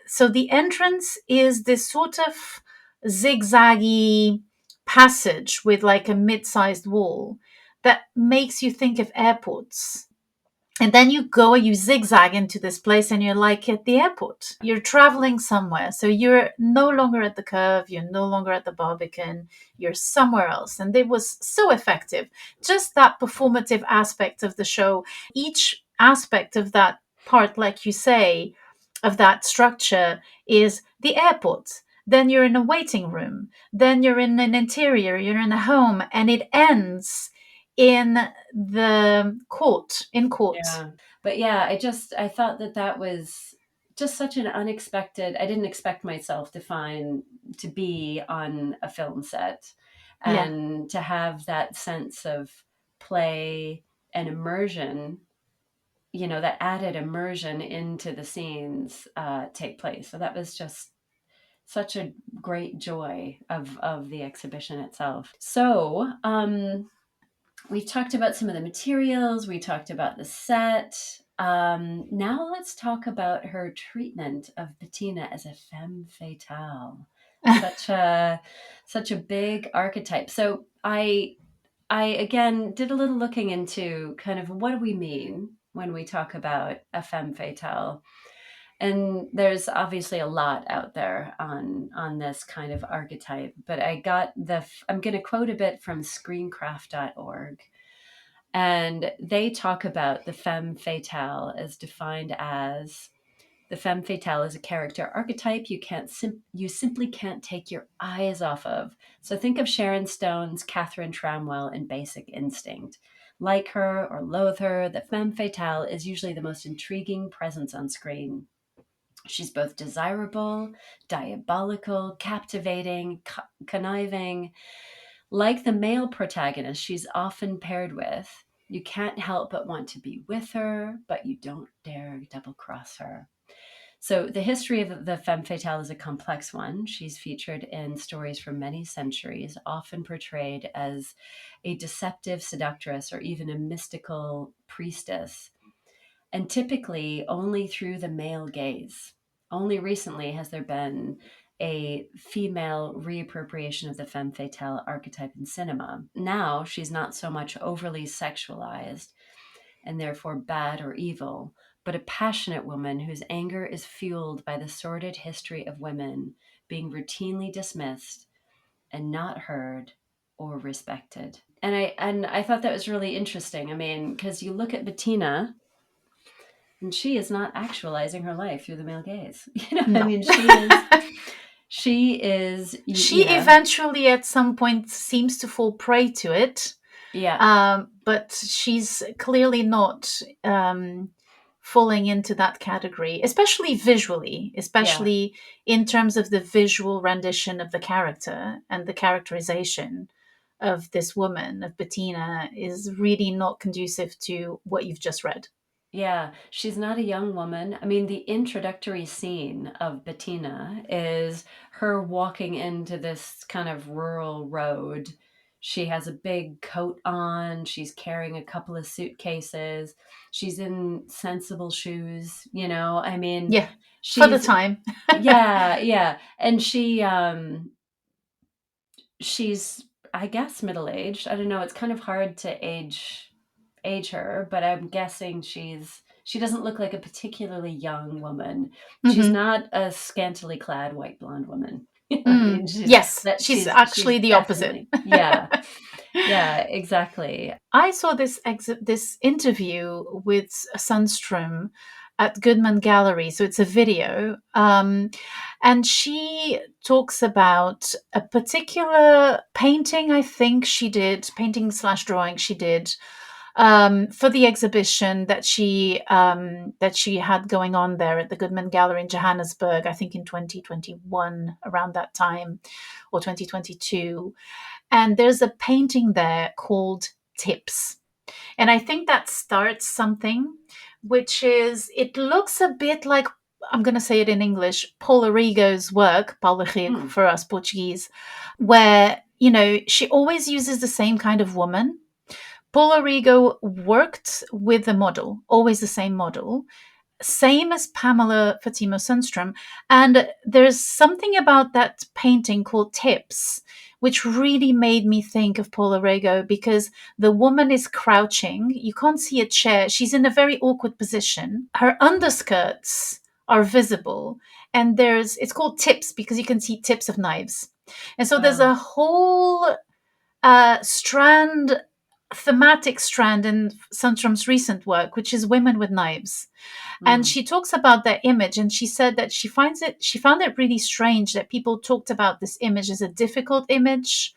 Speaker 1: so the entrance is this sort of zigzaggy passage with like a mid-sized wall that makes you think of airports, and then you go, you zigzag into this place, and you're like at the airport. You're traveling somewhere. So you're no longer at the Curve, you're no longer at the Barbican, you're somewhere else. And it was so effective. Just that performative aspect of the show. Each aspect of that part, like you say, of that structure is the airport. Then you're in a waiting room. Then you're in an interior, you're in a home, and it ends in the court, in court.
Speaker 2: Yeah. But yeah, I thought that was just such an unexpected. I didn't expect myself to be on a film set
Speaker 1: Yeah.
Speaker 2: and to have that sense of play and immersion, you know, that added immersion into the scenes take place. So that was just such a great joy of the exhibition itself. So, we've talked about some of the materials, we talked about the set. Now let's talk about her treatment of Bettina as a femme fatale. Such a such a big archetype. So I again did a little looking into kind of what do we mean when we talk about a femme fatale. And there's obviously a lot out there on this kind of archetype, but I'm going to quote a bit from screencraft.org, and they talk about the femme fatale as defined as the femme fatale is a character archetype you simply can't take your eyes off of. So think of Sharon Stone's Catherine Tramwell in Basic Instinct. Like her or loathe her, the femme fatale is usually the most intriguing presence on screen. She's both desirable, diabolical, captivating, conniving. Like the male protagonist she's often paired with, you can't help but want to be with her, but you don't dare double cross her. So, the history of the femme fatale is a complex one. She's featured in stories for many centuries, often portrayed as a deceptive seductress or even a mystical priestess, and typically only through the male gaze. Only recently has there been a female reappropriation of the femme fatale archetype in cinema. Now she's not so much overly sexualized and therefore bad or evil, but a passionate woman whose anger is fueled by the sordid history of women being routinely dismissed and not heard or respected. And I thought that was really interesting. I mean, because you look at Bettina, and she is not actualizing her life through the male gaze. I
Speaker 1: No.
Speaker 2: mean, she is,
Speaker 1: She eventually, at some point, seems to fall prey to it,
Speaker 2: yeah,
Speaker 1: but she's clearly not falling into that category, especially visually,
Speaker 2: yeah,
Speaker 1: especially in terms of the visual rendition of the character and the characterization of this woman, of Bettina, is really not conducive to what you've just read.
Speaker 2: yeah. She's not a young woman. I mean, the introductory scene of Bettina is her walking into this kind of rural road. She has a big coat on. She's carrying a couple of suitcases. She's in sensible shoes, I mean,
Speaker 1: Yeah, for the
Speaker 2: she's
Speaker 1: time.
Speaker 2: yeah, yeah. And she's, I guess, middle-aged. I don't know, it's kind of hard to age her, but I'm guessing she doesn't look like a particularly young woman. She's
Speaker 1: Hmm.
Speaker 2: not a scantily clad white blonde woman. I mean,
Speaker 1: Yes, she's
Speaker 2: she's
Speaker 1: actually the opposite.
Speaker 2: definitely, yeah, yeah, exactly.
Speaker 1: I saw this interview with Sunstrum at Goodman Gallery, so it's a video, and she talks about a particular painting. I think she did painting slash drawing. She did for the exhibition that she had going on there at the Goodman Gallery in Johannesburg. I think in 2021, around that time, or 2022. And there's a painting there called Tips. And I think that starts something, which is, it looks a bit like, I'm going to say it in English, Paula Rigo's work, Paula Rigo
Speaker 2: Hmm.
Speaker 1: for us Portuguese, where, she always uses the same kind of woman. Paula Rigo worked with a model, always the same model, same as Pamela Phatsimo Sunstrum. And there's something about that painting called Tips, which really made me think of Paula Rego, because the woman is crouching. You can't see a chair. She's in a very awkward position. Her underskirts are visible. And it's called Tips because you can see tips of knives. And so there's
Speaker 2: Oh.
Speaker 1: a whole strand, thematic strand in Sunstrum's recent work, which is women with knives. And
Speaker 2: Hmm.
Speaker 1: she talks about that image, and she said that she found it really strange that people talked about this image as a difficult image,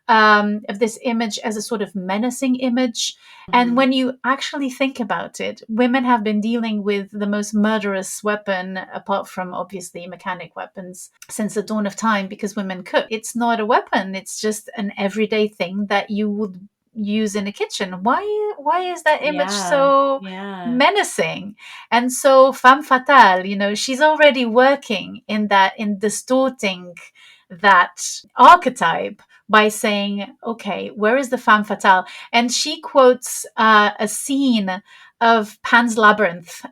Speaker 1: of this image as a sort of menacing image. And
Speaker 2: Hmm.
Speaker 1: when you actually think about it, women have been dealing with the most murderous weapon, apart from obviously mechanic weapons, since the dawn of time, because women cook. It's not a weapon, it's just an everyday thing that you would use in a kitchen. Why is that image
Speaker 2: Yeah,
Speaker 1: so
Speaker 2: yeah.
Speaker 1: menacing? And so femme fatale, she's already working in distorting that archetype by saying, okay, where is the femme fatale? And she quotes a scene of Pan's Labyrinth,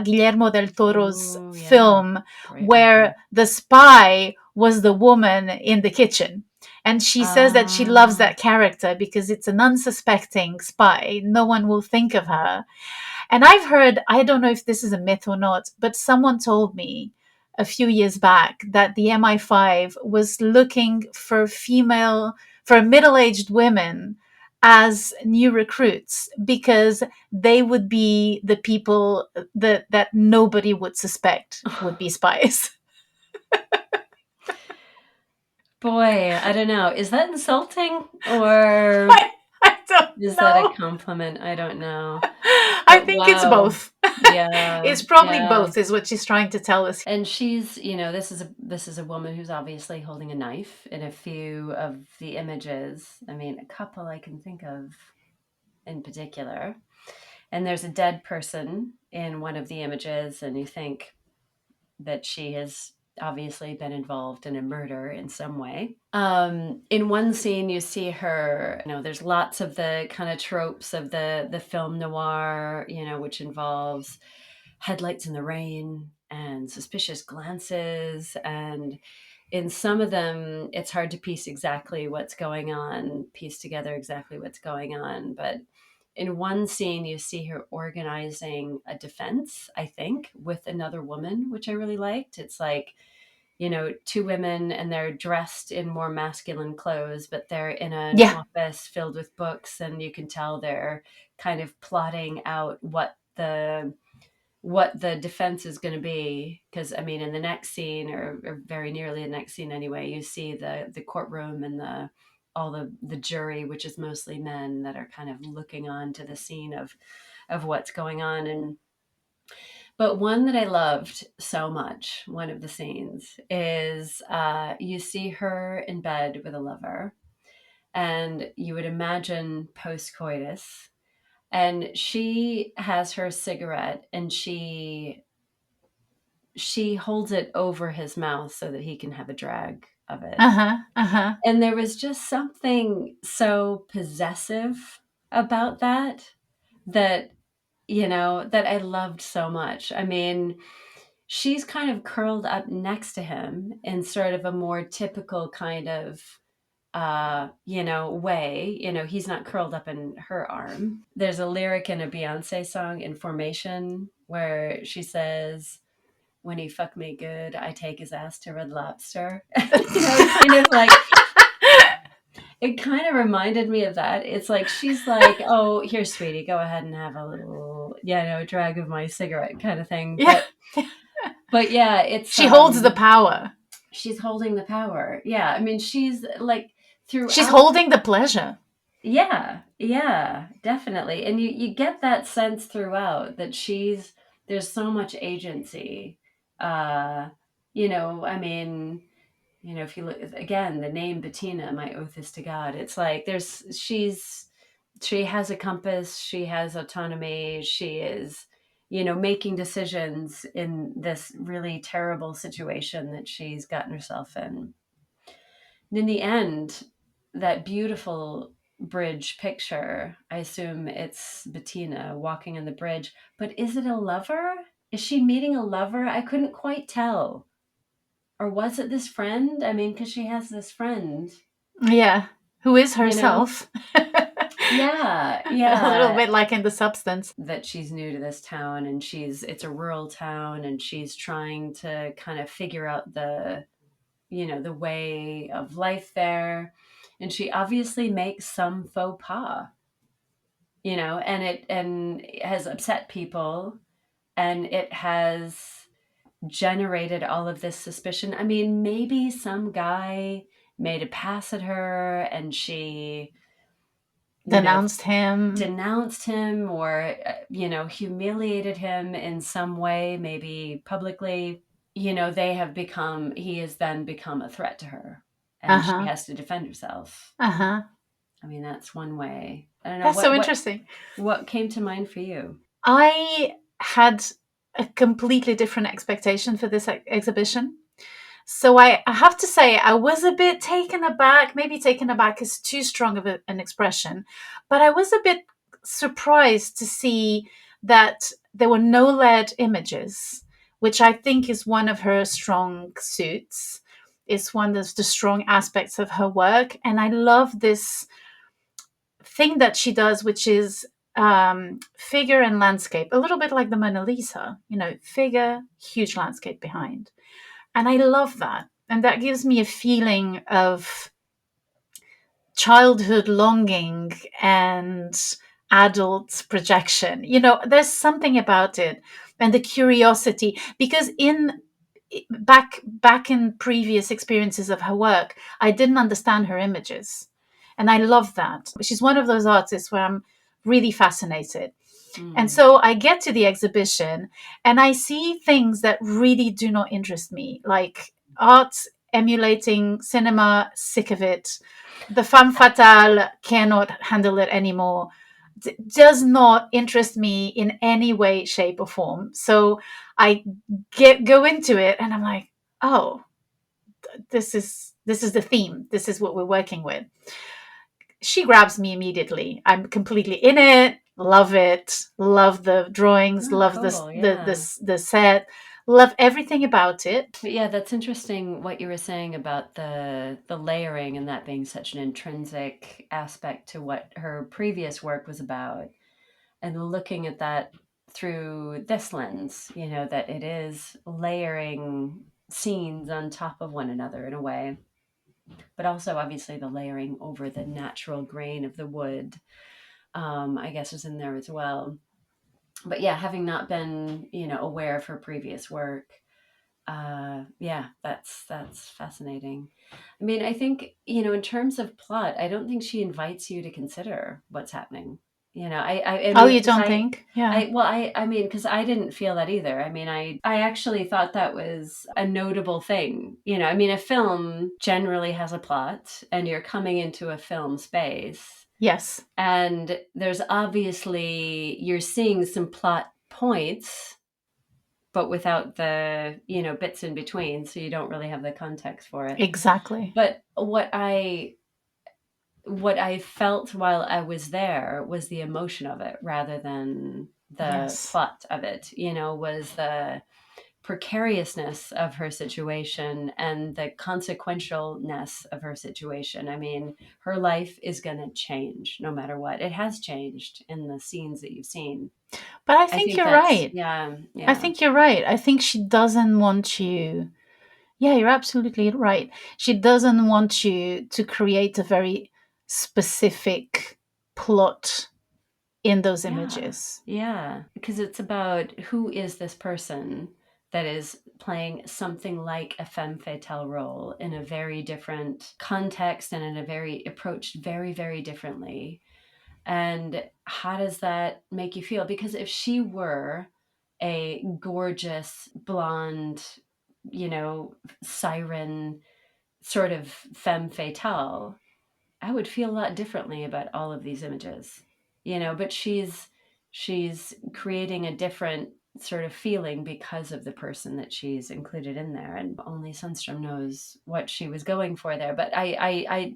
Speaker 1: Guillermo del Toro's
Speaker 2: Oh, yeah.
Speaker 1: film,
Speaker 2: Great movie.
Speaker 1: where the spy was the woman in the kitchen. And she says that she loves
Speaker 2: Ah.
Speaker 1: that character because it's an unsuspecting spy. No one will think of her. And I've heard, I don't know if this is a myth or not, but someone told me a few years back that the MI5 was looking for middle aged women as new recruits because they would be the people that nobody would suspect would be spies.
Speaker 2: Boy, I don't know. Is that insulting or
Speaker 1: I don't
Speaker 2: Is that a
Speaker 1: No.
Speaker 2: compliment? I don't know.
Speaker 1: I
Speaker 2: But
Speaker 1: think it's
Speaker 2: wow.
Speaker 1: both.
Speaker 2: Yeah,
Speaker 1: It's probably
Speaker 2: yeah.
Speaker 1: both, is what she's trying to tell us.
Speaker 2: And she's, this is a woman who's obviously holding a knife in a few of the images. I mean, a couple I can think of in particular. And there's a dead person in one of the images, and you think that she has obviously been involved in a murder in some way. In one scene, you see her. There's lots of the kind of tropes of the film noir, which involves headlights in the rain and suspicious glances. And in some of them, it's hard to piece together exactly what's going on. But in one scene, you see her organizing a defense, I think, with another woman, which I really liked. It's like, two women and they're dressed in more masculine clothes, but they're in an
Speaker 1: Yeah.
Speaker 2: office filled with books, and you can tell they're kind of plotting out what the defense is going to be. Because I mean, in the next scene, or very nearly the next scene anyway, you see the courtroom and all the jury, which is mostly men, that are kind of looking on to the scene of what's going on. But one that I loved so much, one of the scenes, is you see her in bed with a lover, and you would imagine post coitus, and she has her cigarette, and she holds it over his mouth so that he can have a drag of it.
Speaker 1: Uh-huh. Uh-huh.
Speaker 2: And there was just something so possessive about that that I loved so much. I mean, she's kind of curled up next to him in sort of a more typical kind of way. He's not curled up in her arm. There's a lyric in a Beyonce song, in Formation, where she says, "When he fuck me good, I take his ass to Red Lobster." It kind of reminded me of that. It's like she's like, "Oh, here, sweetie, go ahead and have a little, drag of my cigarette," kind of thing.
Speaker 1: Yeah.
Speaker 2: But yeah, it's
Speaker 1: She holds the power.
Speaker 2: she's holding the power. Yeah, I mean, she's like
Speaker 1: She's
Speaker 2: throughout.
Speaker 1: holding the pleasure.
Speaker 2: Yeah, yeah, definitely. And you get that sense throughout that there's so much agency. Uh, I mean, if you look again, the name Bettina, my oath is to God. It's like she has a compass, she has autonomy, she is, making decisions in this really terrible situation that she's gotten herself in. And in the end, that beautiful bridge picture, I assume it's Bettina walking on the bridge, but is it a lover? Is she meeting a lover? I couldn't quite tell. Or was it this friend? I mean, because she has this friend,
Speaker 1: Yeah. Who is
Speaker 2: you know?
Speaker 1: herself.
Speaker 2: Yeah,
Speaker 1: A little
Speaker 2: yeah.
Speaker 1: bit like in The Substance.
Speaker 2: That she's new to this town, and it's a rural town, and she's trying to kind of figure out the way of life there. And she obviously makes some faux pas, and it has upset people, and it has generated all of this suspicion. I mean, maybe some guy made a pass at her, and she, you know,
Speaker 1: Denounced him.
Speaker 2: denounced him, or, humiliated him in some way, maybe publicly. He has then become a threat to her, and she
Speaker 1: Uh-huh.
Speaker 2: has to defend herself.
Speaker 1: Uh-huh.
Speaker 2: I mean, that's one way. I don't know
Speaker 1: That's so
Speaker 2: what
Speaker 1: interesting.
Speaker 2: what came to mind for you.
Speaker 1: I had a completely different expectation for this exhibition. So I have to say, I was a bit taken aback. Maybe taken aback is too strong of an expression, but I was a bit surprised to see that there were no lead images, which I think is one of her strong suits. It's one of the strong aspects of her work. And I love this thing that she does, which is figure and landscape, a little bit like the Mona Lisa, figure, huge landscape behind. And I love that. And that gives me a feeling of childhood longing and adult projection. There's something about it, and the curiosity, because in back in previous experiences of her work, I didn't understand her images. And I love that. She's one of those artists where I'm really fascinated. And
Speaker 2: Mm.
Speaker 1: so I get to the exhibition and I see things that really do not interest me, like art emulating cinema, sick of it. The femme fatale cannot handle it anymore. Does not interest me in any way, shape, or form. So I go into it and I'm like, oh, this is the theme. This is what we're working with. She grabs me immediately. I'm completely in it. Love it. Love the drawings.
Speaker 2: Oh,
Speaker 1: Love
Speaker 2: cool. Yeah.
Speaker 1: the set. Love everything about it.
Speaker 2: But yeah, that's interesting what you were saying about the layering and that being such an intrinsic aspect to what her previous work was about. And looking at that through this lens, that it is layering scenes on top of one another in a way, but also obviously the layering over the natural grain of the wood, I guess, is in there as well. But yeah, having not been, aware of her previous work, yeah, that's fascinating. I mean, I think, in terms of plot, I don't think she invites you to consider what's happening. I
Speaker 1: Oh,
Speaker 2: mean,
Speaker 1: you
Speaker 2: because
Speaker 1: don't think? Yeah.
Speaker 2: I mean, because I didn't feel that either. I mean, I actually thought that was a notable thing. I mean, a film generally has a plot, and you're coming into a film space,
Speaker 1: Yes.
Speaker 2: and there's obviously, you're seeing some plot points, but without the, bits in between, so you don't really have the context for it.
Speaker 1: Exactly.
Speaker 2: But what I felt while I was there was the emotion of it rather than the
Speaker 1: Yes.
Speaker 2: plot of it, was the precariousness of her situation and the consequentialness of her situation. I mean, her life is going to change no matter what. It has changed in the scenes that you've seen.
Speaker 1: But I
Speaker 2: I
Speaker 1: think
Speaker 2: think
Speaker 1: you're
Speaker 2: that's,
Speaker 1: right.
Speaker 2: yeah,
Speaker 1: I
Speaker 2: yeah,
Speaker 1: think you're right. I think she doesn't want you. Yeah, you're absolutely right. She doesn't want you to create a very specific plot in those
Speaker 2: yeah,
Speaker 1: images.
Speaker 2: yeah. Because it's about who is this person that is playing something like a femme fatale role in a very different context and in a very approached very, very differently. And how does that make you feel? Because if she were a gorgeous blonde, siren sort of femme fatale, I would feel a lot differently about all of these images, but she's creating a different sort of feeling because of the person that she's included in there, and only Sunstrum knows what she was going for there. But I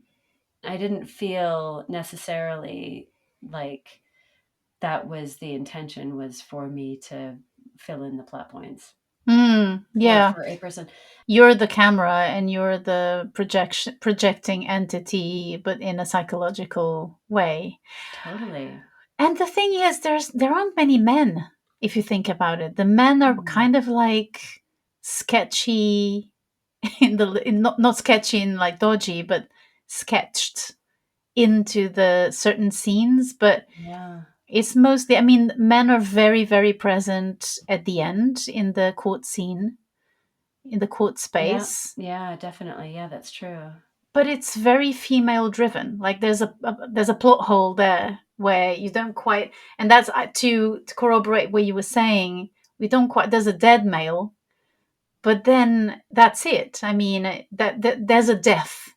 Speaker 2: didn't feel necessarily like that was the intention, was for me to fill in the plot points or
Speaker 1: Yeah.
Speaker 2: for a person.
Speaker 1: You're the camera and you're the projecting entity, but in a psychological way.
Speaker 2: Totally.
Speaker 1: And the thing is, there aren't many men. If you think about it, the men are
Speaker 2: Mm.
Speaker 1: kind of like sketchy not sketchy in like dodgy, but sketched into the certain scenes. But
Speaker 2: Yeah.
Speaker 1: it's mostly, I mean, men are very, very present at the end in the court scene, in the court
Speaker 2: Yeah.
Speaker 1: space.
Speaker 2: Yeah, definitely. Yeah, that's true.
Speaker 1: But it's very female driven. Like there's a plot hole there where you don't quite, and that's to corroborate what you were saying. We don't quite. There's a dead male, but then that's it. I mean, that there's a death,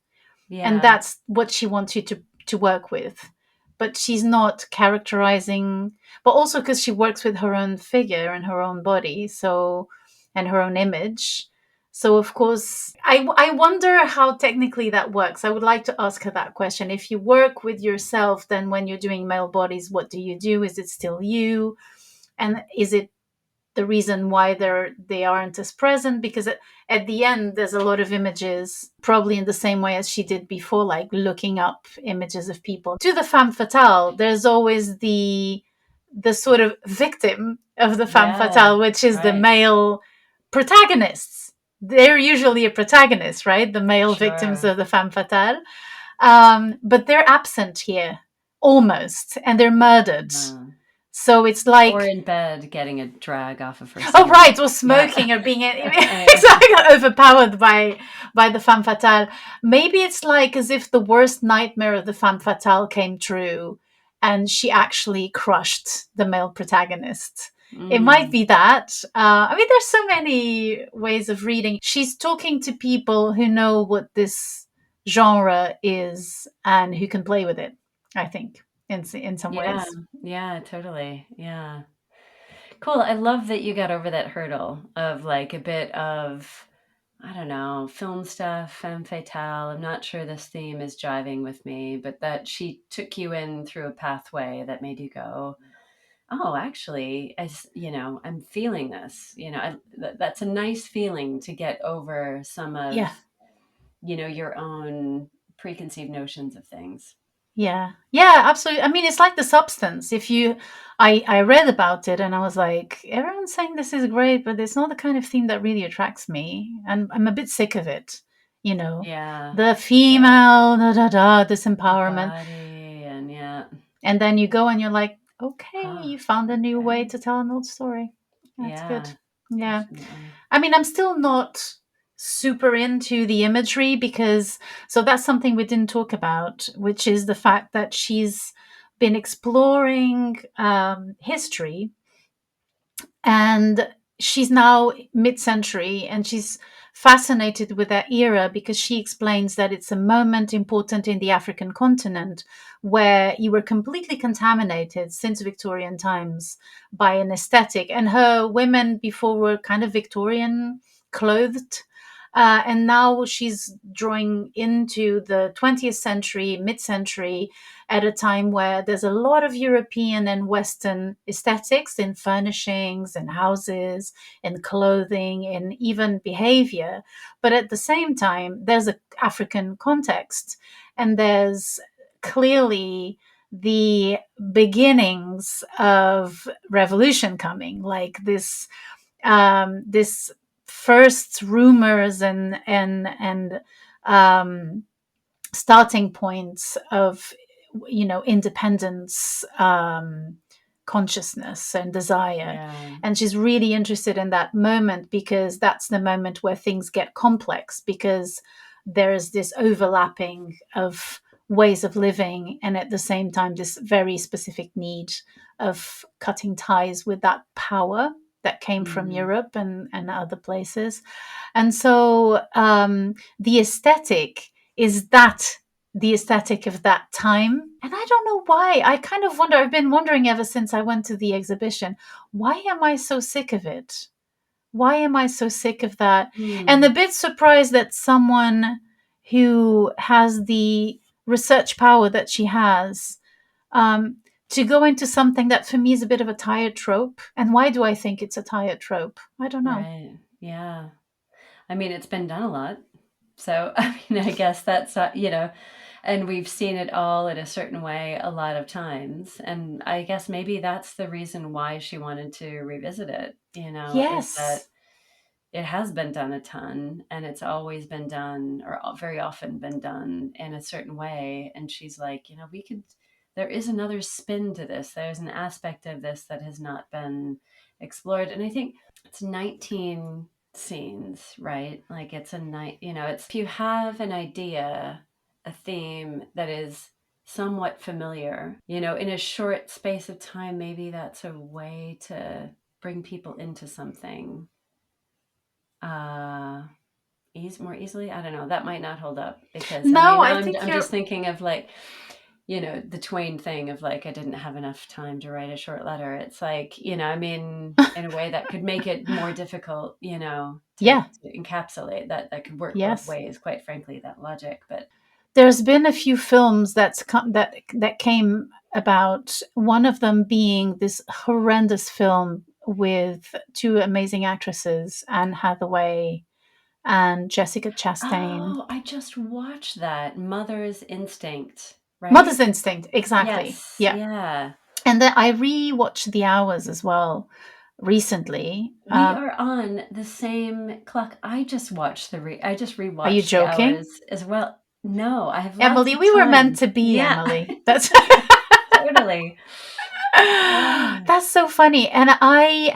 Speaker 1: and
Speaker 2: Yeah.
Speaker 1: that's what she wants you to work with. But she's not characterizing, but also because she works with her own figure and her own body, so, and her own image. So of course, I wonder how technically that works. I would like to ask her that question. If you work with yourself, then when you're doing male bodies, what do you do? Is it still you? And is it the reason why they aren't as present? Because at the end there's a lot of images, probably in the same way as she did before, like looking up images of people. To the femme fatale, there's always the sort of victim of the femme
Speaker 2: Yeah.
Speaker 1: fatale, which is the
Speaker 2: Right.
Speaker 1: male protagonists. They're usually a protagonist, right? The male victims
Speaker 2: Sure.
Speaker 1: of the femme fatale. But they're absent here almost, and they're murdered.
Speaker 2: Uh,
Speaker 1: So it's
Speaker 2: Or
Speaker 1: like,
Speaker 2: in bed getting a drag off of her
Speaker 1: oh
Speaker 2: cigarette.
Speaker 1: right, or
Speaker 2: Yeah.
Speaker 1: smoking or being
Speaker 2: Anyway.
Speaker 1: exactly overpowered by the femme fatale. Maybe it's like as if the worst nightmare of the femme fatale came true, and she actually crushed the male protagonist. It might
Speaker 2: Mm.
Speaker 1: be that. I mean, there's so many ways of reading. She's talking to people who know what this genre is and who can play with it. I think in some
Speaker 2: Yeah.
Speaker 1: ways.
Speaker 2: Yeah, totally. Yeah. Cool. I love that you got over that hurdle of like a bit of, I don't know, film stuff, femme fatale. I'm not sure this theme is jiving with me, but that she took you in through a pathway that made you go, oh, actually, I'm feeling this. That's a nice feeling to get over some of,
Speaker 1: Yeah.
Speaker 2: your own preconceived notions of things.
Speaker 1: Yeah. Yeah, absolutely. I mean, it's like the substance. If you I read about it and I was like, everyone's saying this is great, but it's not the kind of theme that really attracts me. And I'm a bit sick of it, you know.
Speaker 2: Yeah.
Speaker 1: The
Speaker 2: Right.
Speaker 1: female, da da da, this empowerment.
Speaker 2: Body and yeah.
Speaker 1: And then you go and you're like, okay,
Speaker 2: Huh.
Speaker 1: you found a new way
Speaker 2: Okay.
Speaker 1: to tell an old story. That's good.
Speaker 2: Yeah,
Speaker 1: Yeah.
Speaker 2: definitely.
Speaker 1: I mean, I'm still not super into the imagery because, so that's something we didn't talk about, which is the fact that she's been exploring history, and she's now mid-century and she's fascinated with that era because she explains that it's a moment important in the African continent where you were completely contaminated since Victorian times by an aesthetic, and her women before were kind of Victorian clothed, and now she's drawing into the 20th century, mid-century, at a time where there's a lot of European and Western aesthetics in furnishings and houses and clothing and even behavior. But at the same time, there's an African context, and there's clearly the beginnings of revolution coming, like this first rumors and um, starting points of, independence, consciousness and desire.
Speaker 2: Yeah.
Speaker 1: And she's really interested in that moment because that's the moment where things get complex, because there is this overlapping of ways of living and at the same time this very specific need of cutting ties with that power that came from
Speaker 2: Mhm.
Speaker 1: Europe and other places. And so the aesthetic is that the aesthetic of that time. And I don't know why. I kind of wonder, I've been wondering ever since I went to the exhibition, why am I so sick of it? Why am I so sick of that? And a
Speaker 2: Hmm.
Speaker 1: bit surprised that someone who has the research power that she has, um, to go into something that for me is a bit of a tired trope. And why do I think it's a tired trope? I don't know.
Speaker 2: Right. Yeah. I mean, it's been done a lot. So, I mean, I guess that's, and we've seen it all in a certain way a lot of times. And I guess maybe that's the reason why she wanted to revisit it, is
Speaker 1: Yes.
Speaker 2: that it has been done a ton and it's always been done or very often been done in a certain way. And she's like, there is another spin to this. There's an aspect of this that has not been explored. And I think it's 19 scenes, right? Like it's a night, it's if you have an idea, a theme that is somewhat familiar, in a short space of time, maybe that's a way to bring people into something uh more easily. I don't know, that might not hold up because I
Speaker 1: No,
Speaker 2: mean
Speaker 1: I
Speaker 2: now
Speaker 1: think
Speaker 2: I'm
Speaker 1: you're,
Speaker 2: just thinking of like, the Twain thing of like I didn't have enough time to write a short letter. It's like, I mean, in a way that could make it more difficult, to,
Speaker 1: yeah,
Speaker 2: to encapsulate that could work both
Speaker 1: yes.
Speaker 2: ways, quite frankly, that logic. But
Speaker 1: There's been a few films that came about. One of them being this horrendous film with two amazing actresses, Anne Hathaway and Jessica Chastain.
Speaker 2: oh, I just watched that Mother's Instinct, right?
Speaker 1: Mother's Instinct, exactly.
Speaker 2: Yes,
Speaker 1: Yeah,
Speaker 2: yeah.
Speaker 1: and then I rewatched The Hours as well recently.
Speaker 2: We are on the same clock. I just
Speaker 1: Are you
Speaker 2: rewatched The
Speaker 1: joking,
Speaker 2: Hours as well. No, I have lots
Speaker 1: Emily?
Speaker 2: of
Speaker 1: We were meant
Speaker 2: time.
Speaker 1: to be,
Speaker 2: Yeah,
Speaker 1: Emily. That's
Speaker 2: totally.
Speaker 1: That's so funny. And I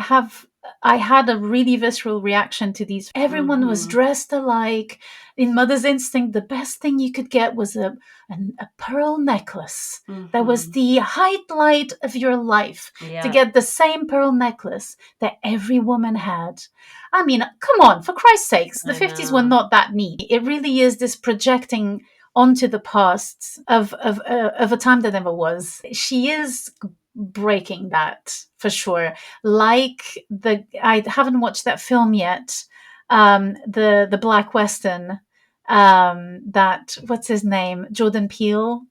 Speaker 1: had a really visceral reaction to these. Everyone was dressed alike. In Mother's Instinct, the best thing you could get was a pearl necklace. That was the highlight of your life, to get the same pearl necklace that every woman had. I mean, come on, for Christ's sakes, the 50s were not that neat. It really is this projecting onto the past of a time that never was. She is breaking that for sure. Like I haven't watched that film yet. The Black Western. That, what's his name? Jordan Peele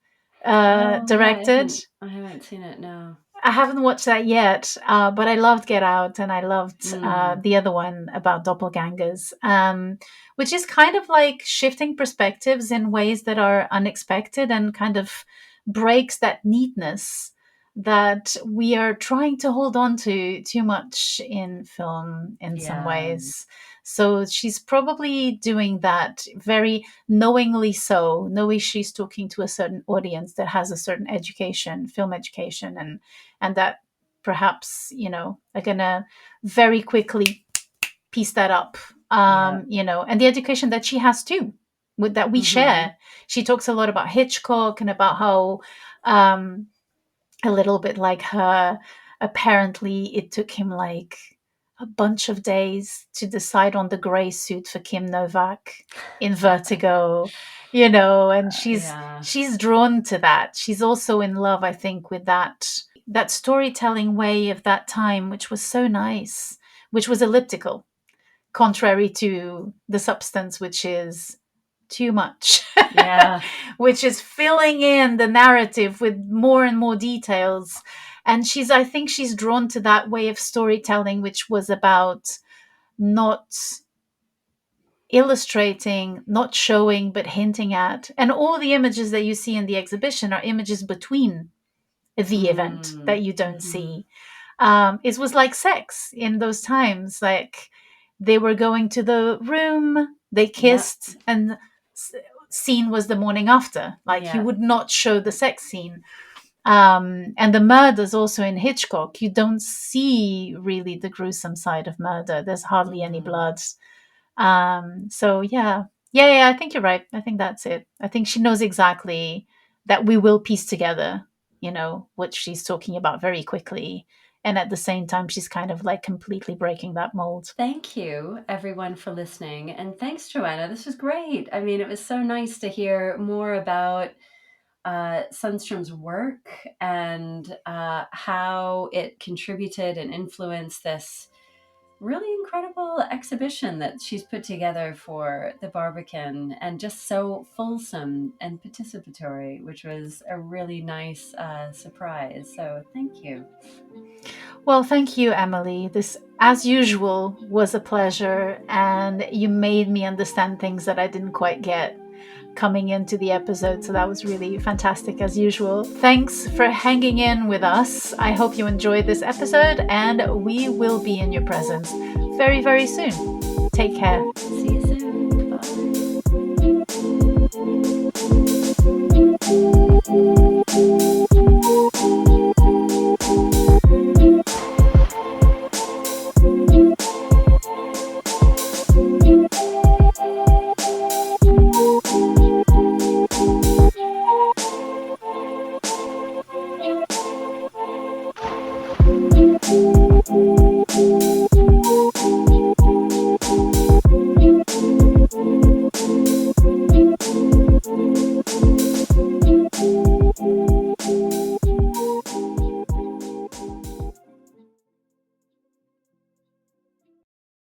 Speaker 1: directed.
Speaker 2: I haven't seen it. No.
Speaker 1: I haven't watched that yet, but I loved Get Out, and I loved the other one about doppelgangers, which is kind of like shifting perspectives in ways that are unexpected and kind of breaks that neatness that we are trying to hold on to too much in film in some ways. So she's probably doing that very knowingly so, knowing she's talking to a certain audience that has a certain education, film education, and that perhaps, are gonna very quickly piece that up, and the education that she has too, that we share. She talks a lot about Hitchcock and about how, a little bit like her, apparently it took him like a bunch of days to decide on the gray suit for Kim Novak in Vertigo, and she's drawn to that. She's also in love, I think, with that storytelling way of that time, which was so nice, which was elliptical, contrary to The Substance, which is too much. Which is filling in the narrative with more and more details. And I think she's drawn to that way of storytelling, which was about not illustrating, not showing, but hinting at. And all the images that you see in the exhibition are images between the event that you don't see. It was like sex in those times. Like, they were going to the room, they kissed, and scene was the morning after. Like, you would not show the sex scene. And the murders also in Hitchcock, you don't see really the gruesome side of murder. There's hardly any blood. So yeah, I think you're right. I think that's it. I think she knows exactly that we will piece together, what she's talking about very quickly. And at the same time, she's kind of like completely breaking that mold.
Speaker 2: Thank you, everyone, for listening. And thanks, Joanna. This was great. I mean, it was so nice to hear more about Sunstrum's work and how it contributed and influenced this really incredible exhibition that she's put together for the Barbican, and just so fulsome and participatory, which was a really nice surprise. So thank you.
Speaker 1: Well, thank you, Emily. This, as usual, was a pleasure, and you made me understand things that I didn't quite get coming into the episode, so that was really fantastic as usual. Thanks for hanging in with us. I hope you enjoyed this episode, and we will be in your presence very, very soon. Take care.
Speaker 2: See you soon. Bye.